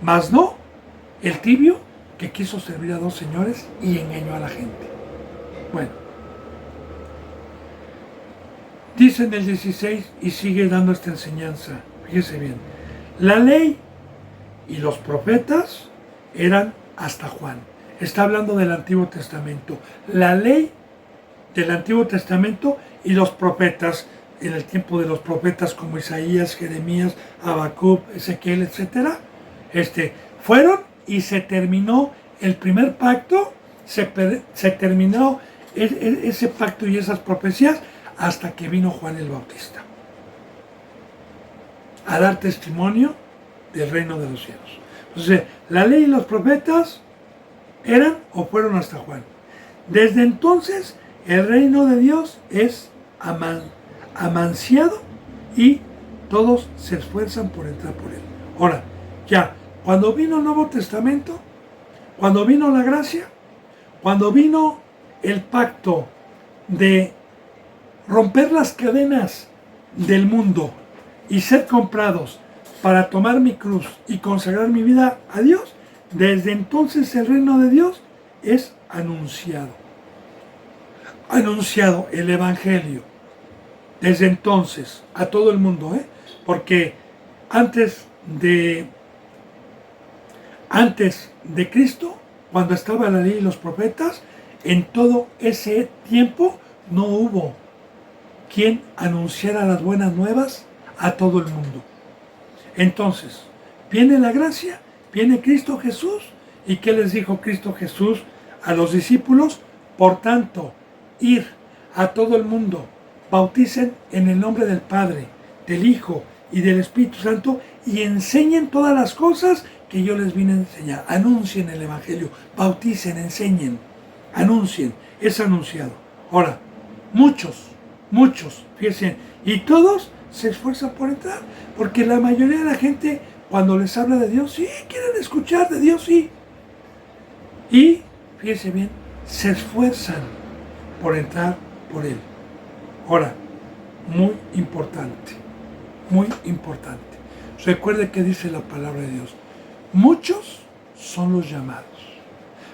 Speaker 1: Más no el tibio que quiso servir a dos señores y engañó a la gente. Bueno, dice en el 16 y sigue dando esta enseñanza, fíjese bien, la ley y los profetas eran hasta Juan. Está hablando del Antiguo Testamento. La ley del Antiguo Testamento y los profetas, en el tiempo de los profetas como Isaías, Jeremías, Habacuc, Ezequiel, etc. Fueron y se terminó el primer pacto, se terminó ese pacto y esas profecías hasta que vino Juan el Bautista a dar testimonio del reino de los cielos. Entonces, la ley y los profetas eran o fueron hasta Juan. Desde entonces, el reino de Dios es amanciado y todos se esfuerzan por entrar por él. Ahora, ya, cuando vino el Nuevo Testamento, cuando vino la gracia, cuando vino el pacto de romper las cadenas del mundo y ser comprados para tomar mi cruz y consagrar mi vida a Dios, desde entonces el reino de Dios es anunciado. Anunciado el Evangelio. Desde entonces a todo el mundo, porque antes de Cristo, cuando estaba la ley y los profetas, en todo ese tiempo no hubo quien anunciara las buenas nuevas a todo el mundo. Entonces, viene la gracia, viene Cristo Jesús, ¿y qué les dijo Cristo Jesús a los discípulos? Por tanto, ir a todo el mundo, bauticen en el nombre del Padre, del Hijo y del Espíritu Santo y enseñen todas las cosas que yo les vine a enseñar. Anuncien el Evangelio, bauticen, enseñen, anuncien, es anunciado. Ahora, muchos, fíjense, y todos se esfuerzan por entrar, porque la mayoría de la gente, cuando les habla de Dios, sí, quieren escuchar de Dios, sí. Y, fíjense bien, se esfuerzan por entrar por Él. Ahora, muy importante. Recuerde que dice la palabra de Dios. Muchos son los llamados.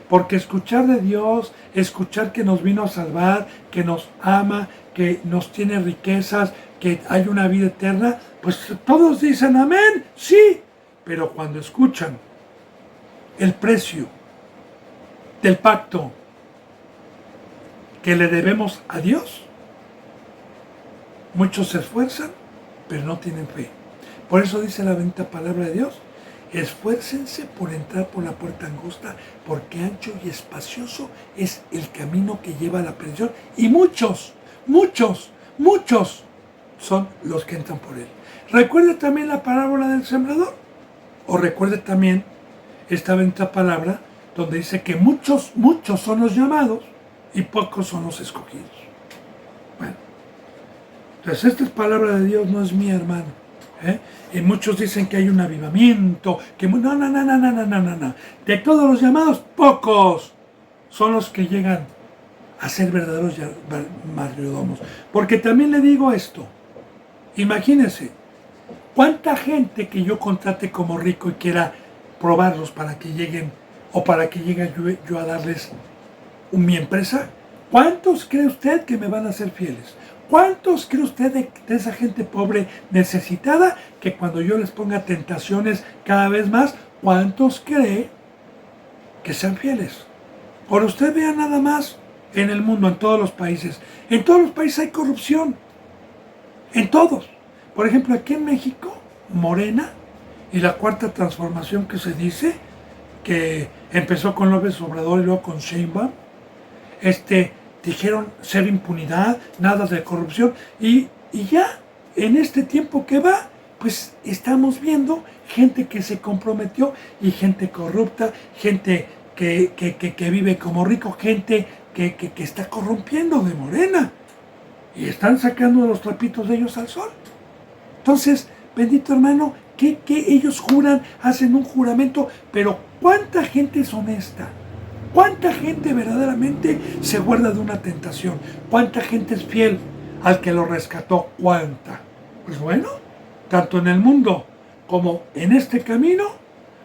Speaker 1: Porque escuchar de Dios, escuchar que nos vino a salvar, que nos ama, que nos tiene riquezas, que hay una vida eterna, pues todos dicen amén, sí. Pero cuando escuchan el precio del pacto que le debemos a Dios, muchos se esfuerzan, pero no tienen fe. Por eso dice la bendita palabra de Dios, esfuércense por entrar por la puerta angosta, porque ancho y espacioso es el camino que lleva a la perdición, y muchos son los que entran por él. Recuerde también la parábola del sembrador, o recuerde también esta bendita palabra donde dice que muchos son los llamados y pocos son los escogidos. Bueno, entonces esta es palabra de Dios, no es mía, hermano. Y muchos dicen que hay un avivamiento, que no. De todos los llamados, pocos son los que llegan a ser verdaderos mayordomos. Porque también le digo esto, imagínense, cuánta gente que yo contrate como rico y quiera probarlos para que lleguen, o para que llegue yo a darles mi empresa, ¿cuántos cree usted que me van a ser fieles? ¿Cuántos cree usted de esa gente pobre, necesitada, que cuando yo les ponga tentaciones cada vez más, cuántos cree que sean fieles? Ahora usted vea nada más en el mundo, en todos los países. En todos los países hay corrupción. En todos. Por ejemplo, aquí en México, Morena y la cuarta transformación que se dice, que empezó con López Obrador y luego con Sheinbaum, dijeron ser impunidad, nada de corrupción, y ya en este tiempo que va, pues estamos viendo gente que se comprometió y gente corrupta, gente que vive como rico, gente que está corrompiendo de Morena, y están sacando los trapitos de ellos al sol. Entonces, bendito hermano, que ellos juran, hacen un juramento, pero ¿cuánta gente es honesta? ¿Cuánta gente verdaderamente se guarda de una tentación? ¿Cuánta gente es fiel al que lo rescató? ¿Cuánta? Pues bueno, tanto en el mundo como en este camino,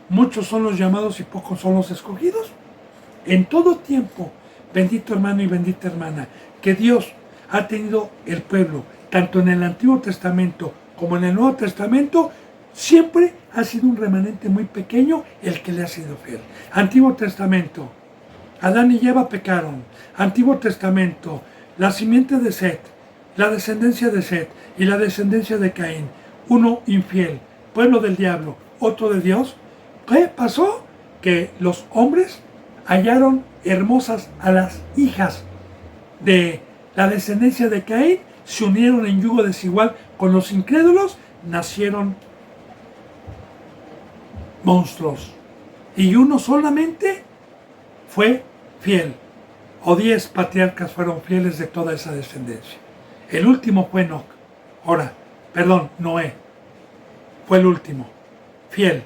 Speaker 1: muchos son los llamados y pocos son los escogidos. En todo tiempo, bendito hermano y bendita hermana, que Dios ha tenido el pueblo, tanto en el Antiguo Testamento como en el Nuevo Testamento, siempre ha sido un remanente muy pequeño el que le ha sido fiel. Antiguo Testamento, Adán y Eva pecaron. Antiguo Testamento, la simiente de Set, la descendencia de Set y la descendencia de Caín, uno infiel, pueblo del diablo, otro de Dios. ¿Qué pasó? Que los hombres hallaron hermosas a las hijas de la descendencia de Caín, se unieron en yugo desigual con los incrédulos, nacieron monstruos. Y uno solamente fue fiel, o 10 patriarcas fueron fieles de toda esa descendencia. El último fue Noé, fue el último, fiel.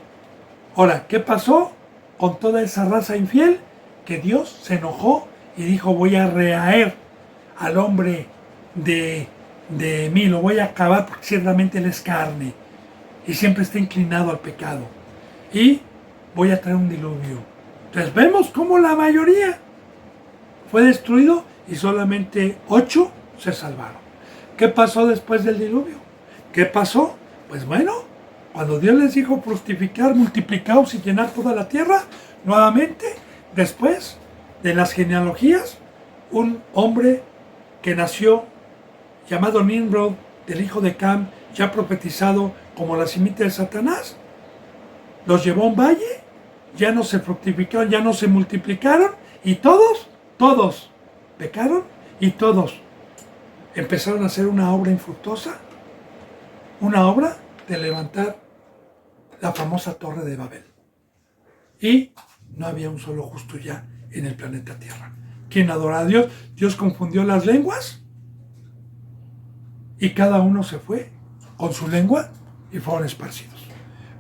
Speaker 1: Ahora, ¿qué pasó con toda esa raza infiel? Que Dios se enojó y dijo, voy a rehaer al hombre de mí, lo voy a acabar porque ciertamente él es carne y siempre está inclinado al pecado. Y voy a traer un diluvio. Entonces vemos cómo la mayoría fue destruido y solamente 8 se salvaron. ¿Qué pasó después del diluvio? ¿Qué pasó? Pues bueno, cuando Dios les dijo fructificar, multiplicaos y llenar toda la tierra, nuevamente, después de las genealogías, un hombre que nació llamado Nimrod, del hijo de Cam, ya profetizado como la simiente de Satanás, los llevó a un valle, ya no se fructificaron, ya no se multiplicaron, y todos pecaron, y todos empezaron a hacer una obra infructuosa, una obra de levantar la famosa Torre de Babel. Y no había un solo justo ya en el planeta Tierra. ¿Quién adora a Dios? Dios confundió las lenguas y cada uno se fue con su lengua y fueron esparcidos.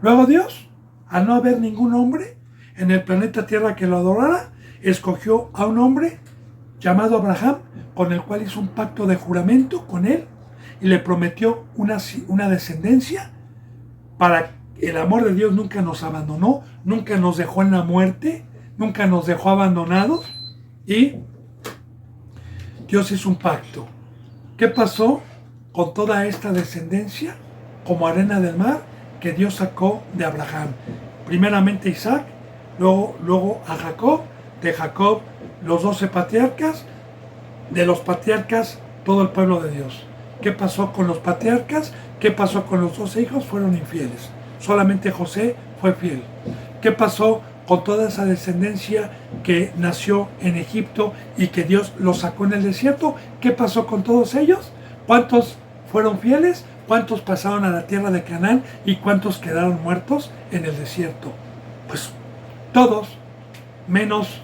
Speaker 1: Luego Dios, al no haber ningún hombre en el planeta Tierra que lo adorara, escogió a un hombre llamado Abraham, con el cual hizo un pacto de juramento con él y le prometió una descendencia para que el amor de Dios nunca nos abandonó, nunca nos dejó en la muerte, nunca nos dejó abandonados, y Dios hizo un pacto. ¿Qué pasó con toda esta descendencia? Como arena del mar que Dios sacó de Abraham. Primeramente Isaac, luego a Jacob, de Jacob los 12 patriarcas, de los patriarcas todo el pueblo de Dios. ¿Qué pasó con los patriarcas? ¿Qué pasó con los 12 hijos? Fueron infieles. Solamente José fue fiel. ¿Qué pasó con toda esa descendencia que nació en Egipto y que Dios los sacó en el desierto? ¿Qué pasó con todos ellos? ¿Cuántos fueron fieles? ¿Cuántos pasaron a la tierra de Canaán? ¿Y cuántos quedaron muertos en el desierto? Pues todos, menos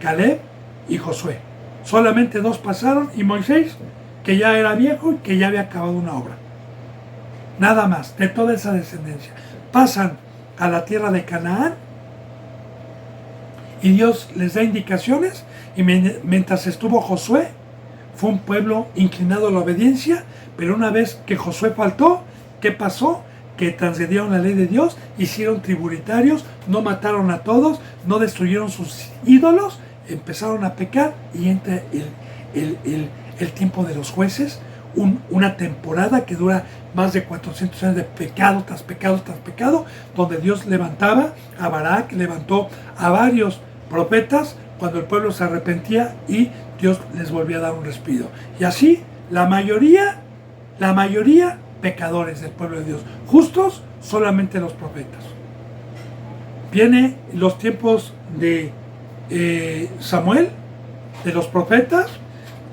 Speaker 1: Caleb y Josué. Solamente 2 pasaron, y Moisés, que ya era viejo y que ya había acabado una obra. Nada más, de toda esa descendencia. Pasan a la tierra de Canaán y Dios les da indicaciones, y mientras estuvo Josué, fue un pueblo inclinado a la obediencia, pero una vez que Josué faltó, ¿qué pasó? Que transgredieron la ley de Dios, hicieron tributarios, no mataron a todos, no destruyeron sus ídolos, empezaron a pecar, y entra el tiempo de los jueces, una temporada que dura más de 400 años de pecado tras pecado tras pecado, donde Dios levantaba a Barak, levantó a varios profetas cuando el pueblo se arrepentía, y Dios les volvía a dar un respiro. Y así la mayoría pecadores del pueblo de Dios, justos solamente los profetas. Viene los tiempos de Samuel, de los profetas,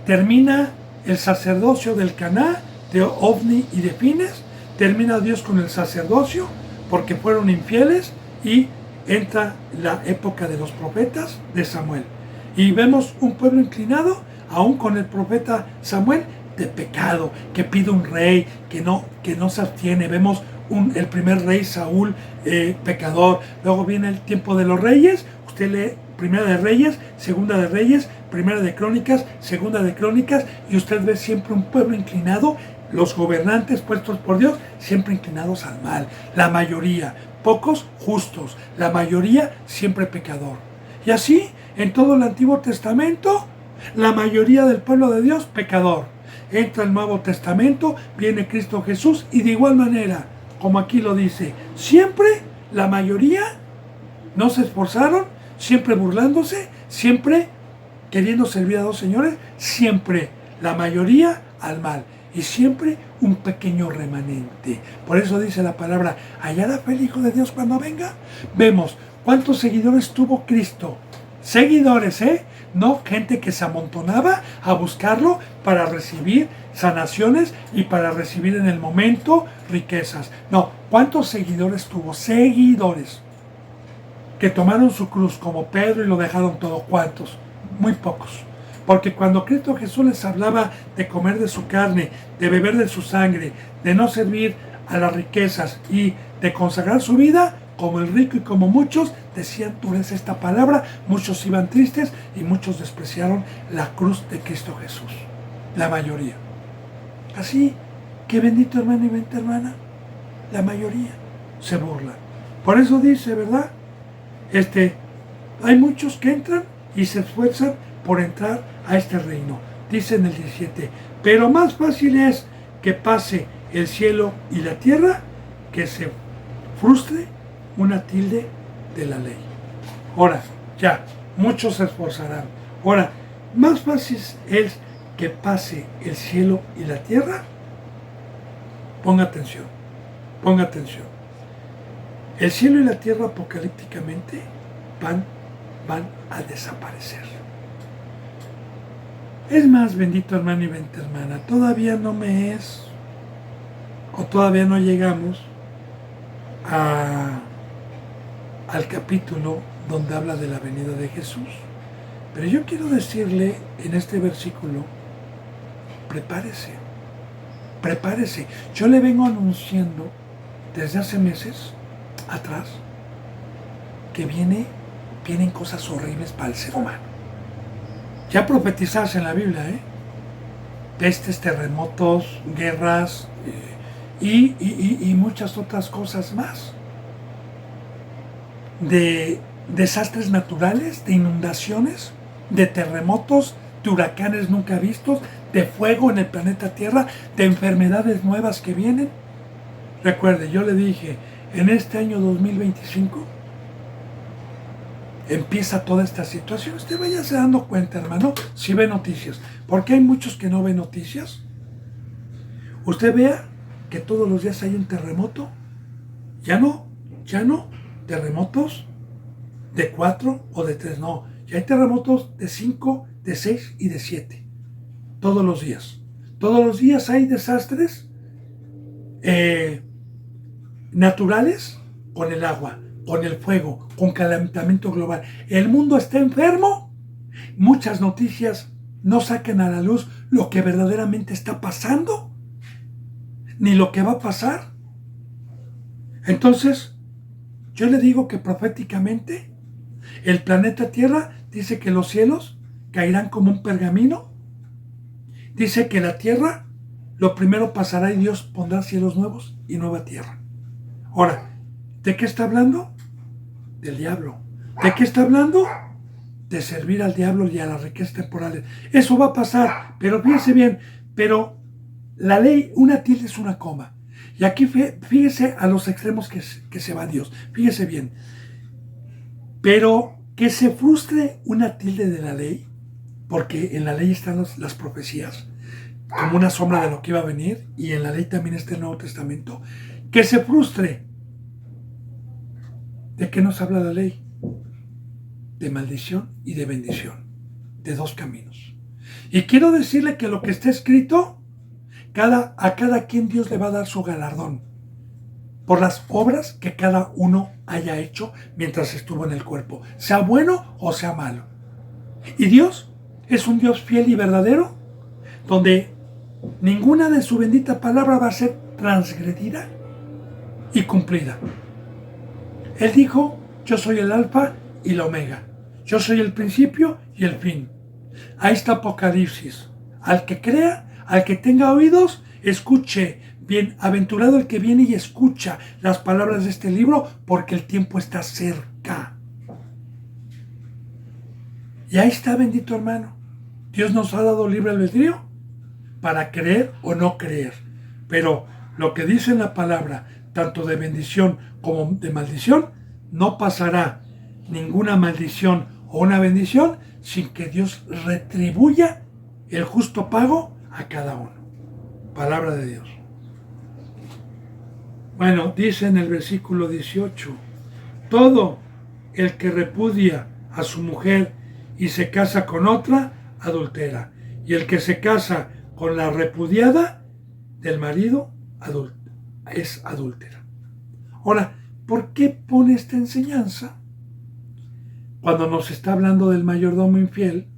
Speaker 1: termina el sacerdocio del Caná, de Ofni y de Fines, termina Dios con el sacerdocio porque fueron infieles, y entra la época de los profetas de Samuel. Y vemos un pueblo inclinado, aún con el profeta Samuel, de pecado, que pide un rey, que no se abstiene. Vemos el primer rey, Saúl, pecador. Luego viene el tiempo de los reyes. Usted lee Primera de Reyes, Segunda de Reyes, Primera de Crónicas, Segunda de Crónicas, y usted ve siempre un pueblo inclinado, los gobernantes puestos por Dios, siempre inclinados al mal. La mayoría, pocos justos, la mayoría siempre pecador. Y así, en todo el Antiguo Testamento, la mayoría del pueblo de Dios pecador. Entra el Nuevo Testamento, viene Cristo Jesús, y de igual manera, como aquí lo dice, siempre la mayoría no se esforzaron, siempre burlándose, siempre queriendo servir a dos señores, siempre la mayoría al mal, y siempre un pequeño remanente. Por eso dice la palabra, ¿hallará fe el Hijo de Dios cuando venga? Vemos cuántos seguidores tuvo Cristo. Seguidores, no gente que se amontonaba a buscarlo para recibir sanaciones y para recibir en el momento riquezas. No, ¿cuántos seguidores tuvo? Seguidores que tomaron su cruz como Pedro y lo dejaron todo. ¿Cuántos? Muy pocos. Porque cuando Cristo Jesús les hablaba de comer de su carne, de beber de su sangre, de no servir a las riquezas y de consagrar su vida, como el rico y como muchos, decían dureza esta palabra, muchos iban tristes y muchos despreciaron la cruz de Cristo Jesús. La mayoría. Así que bendito hermano y bendita hermana, la mayoría se burla. Por eso dice, ¿verdad? Hay muchos que entran y se esfuerzan por entrar a este reino. Dice en el 17, pero más fácil es que pase el cielo y la tierra que se frustre una tilde de la ley. Ahora, ya, muchos se esforzarán. Ahora, más fácil es que pase el cielo y la tierra. Ponga atención, ponga atención. El cielo y la tierra apocalípticamente van a desaparecer. Es más, bendito hermano y bendita hermana, todavía no todavía no llegamos al capítulo donde habla de la venida de Jesús. Pero yo quiero decirle en este versículo, prepárese, prepárese. Yo le vengo anunciando desde hace meses atrás que vienen cosas horribles para el ser humano. Ya profetizarse en la Biblia, pestes, terremotos, guerras y muchas otras cosas más. De desastres naturales, de inundaciones, de terremotos, de huracanes nunca vistos, de fuego en el planeta Tierra, de enfermedades nuevas que vienen. Recuerde, yo le dije, en este año 2025 empieza toda esta situación. Usted váyase dando cuenta, hermano, si ve noticias. Porque hay muchos que no ven noticias. Usted vea que todos los días hay un terremoto. Ya no terremotos de 4 o de 3, no. Ya hay terremotos de 5, de 6 y de 7. Todos los días. Todos los días hay desastres naturales con el agua, con el fuego, con calentamiento global. El mundo está enfermo. Muchas noticias no sacan a la luz lo que verdaderamente está pasando, ni lo que va a pasar. Entonces, yo le digo que proféticamente el planeta Tierra dice que los cielos caerán como un pergamino. Dice que la Tierra lo primero pasará y Dios pondrá cielos nuevos y nueva tierra. Ahora, ¿de qué está hablando? Del diablo. ¿De qué está hablando? De servir al diablo y a las riquezas temporales. Eso va a pasar, pero fíjese bien, pero la ley, una tilde es una coma. Y aquí fíjese a los extremos que se va Dios. Fíjese bien. Pero que se frustre una tilde de la ley, porque en la ley están las profecías, como una sombra de lo que iba a venir, y en la ley también está el Nuevo Testamento. Que se frustre. ¿De qué nos habla la ley? De maldición y de bendición, de dos caminos. Y quiero decirle que lo que está escrito, a cada quien Dios le va a dar su galardón por las obras que cada uno haya hecho mientras estuvo en el cuerpo, sea bueno o sea malo. Y Dios es un Dios fiel y verdadero, donde ninguna de su bendita palabra va a ser transgredida y cumplida. Él dijo: yo soy el alfa y la omega, yo soy el principio y el fin. Ahí está Apocalipsis. Al que crea, al que tenga oídos, escuche. Bienaventurado el que viene y escucha las palabras de este libro, porque el tiempo está cerca. Y ahí está, bendito hermano. Dios nos ha dado libre albedrío para creer o no creer. Pero lo que dice en la palabra, tanto de bendición como de maldición, no pasará ninguna maldición o una bendición sin que Dios retribuya el justo pago a cada uno. Palabra de Dios. Bueno, dice en el versículo 18, todo el que repudia a su mujer y se casa con otra, adultera. Y el que se casa con la repudiada del marido, es adúltera. Ahora, ¿por qué pone esta enseñanza? Cuando nos está hablando del mayordomo infiel,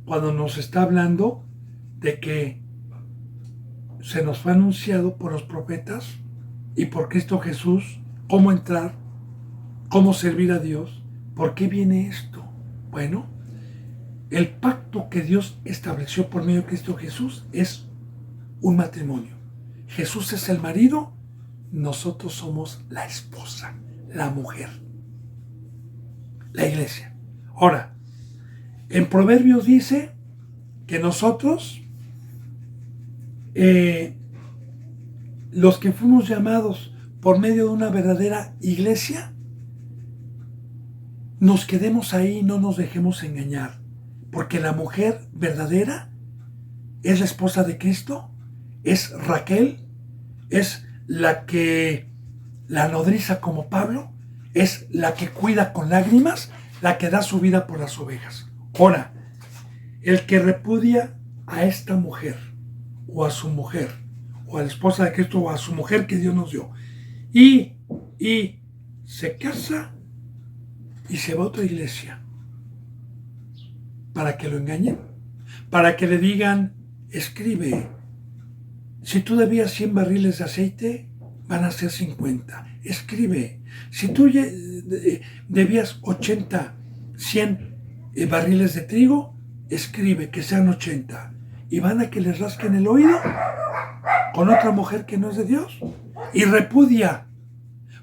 Speaker 1: cuando nos está hablando de que se nos fue anunciado por los profetas y por Cristo Jesús cómo entrar, cómo servir a Dios. ¿Por qué viene esto? Bueno, el pacto que Dios estableció por medio de Cristo Jesús es un matrimonio. Jesús es el marido, nosotros somos la esposa, la mujer, la iglesia. Ahora, en Proverbios dice que nosotros, los que fuimos llamados por medio de una verdadera iglesia, nos quedemos ahí y no nos dejemos engañar, porque la mujer verdadera es la esposa de Cristo, es Raquel, es la que la nodriza como Pablo, es la que cuida con lágrimas, la que da su vida por las ovejas. Ahora, el que repudia a esta mujer, o a su mujer, o a la esposa de Cristo, o a su mujer que Dios nos dio, y se casa y se va a otra iglesia, para que lo engañen, para que le digan: escribe, si tú debías 100 barriles de aceite, van a ser 50. Escribe, si tú debías 100 barriles de trigo, escribe que sean 80. Y van a que les rasquen el oído con otra mujer que no es de Dios. Y repudia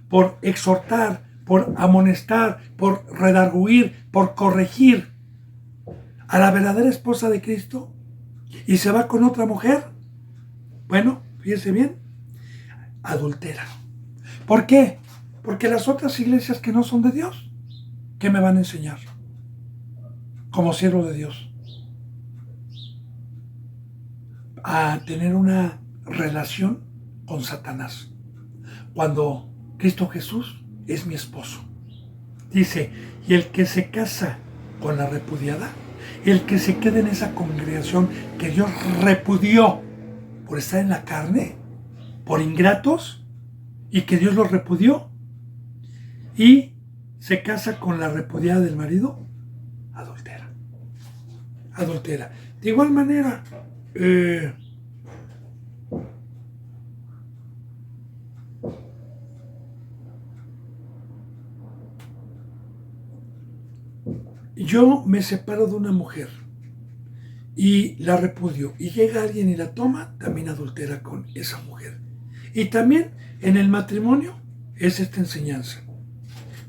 Speaker 1: por exhortar, por amonestar, por redarguir, por corregir a la verdadera esposa de Cristo, y se va con otra mujer. Bueno, fíjese bien, adultera. ¿Por qué? Porque las otras iglesias que no son de Dios, ¿qué me van a enseñar como siervo de Dios? A tener una relación con Satanás, cuando Cristo Jesús es mi esposo. Dice: y el que se casa con la repudiada, el que se quede en esa congregación que Dios repudió por estar en la carne, por ingratos, y que Dios los repudió, y se casa con la repudiada del marido, adultera. Adultera. De igual manera, yo me separo de una mujer y la repudio y llega alguien y la toma, también adultera con esa mujer. Y también en el matrimonio es esta enseñanza,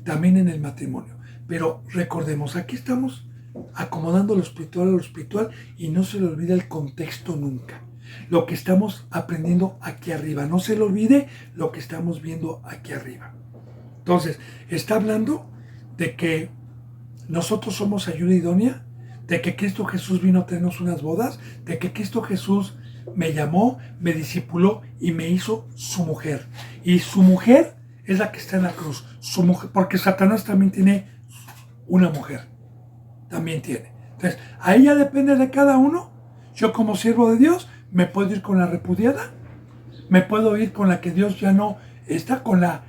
Speaker 1: también en el matrimonio. Pero recordemos, aquí estamos acomodando lo espiritual a lo espiritual y no se le olvida el contexto nunca. Lo que estamos aprendiendo aquí arriba, no se le olvide lo que estamos viendo aquí arriba. Entonces, está hablando de que nosotros somos ayuda idónea, de que Cristo Jesús vino a tenernos unas bodas, de que Cristo Jesús me llamó, me discipuló y me hizo su mujer. Y su mujer es la que está en la cruz, su mujer, porque Satanás también tiene una mujer, también tiene. Entonces, ahí ya depende de cada uno. Yo como siervo de Dios me puedo ir con la repudiada, me puedo ir con la que Dios ya no está, con la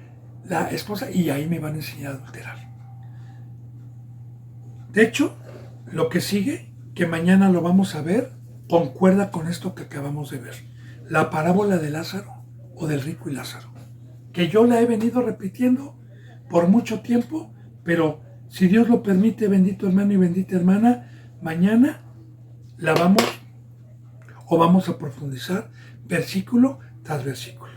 Speaker 1: esposa, y ahí me van a enseñar a adulterar. De hecho, lo que sigue, que mañana lo vamos a ver, concuerda con esto que acabamos de ver. La parábola de Lázaro o del rico y Lázaro. Que yo la he venido repitiendo por mucho tiempo, pero si Dios lo permite, bendito hermano y bendita hermana, mañana la vamos a profundizar versículo tras versículo.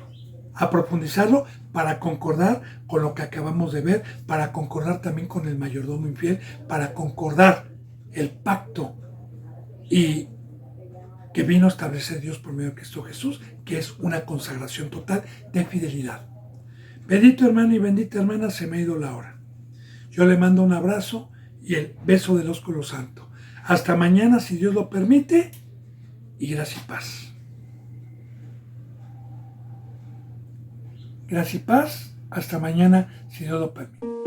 Speaker 1: A profundizarlo para concordar con lo que acabamos de ver, para concordar también con el mayordomo infiel, para concordar el pacto y que vino a establecer Dios por medio de Cristo Jesús, que es una consagración total de fidelidad. Bendito hermano y bendita hermana, se me ha ido la hora. Yo le mando un abrazo y el beso del ósculo santo. Hasta mañana, si Dios lo permite, y gracia y paz. Gracia y paz, hasta mañana, si Dios lo permite.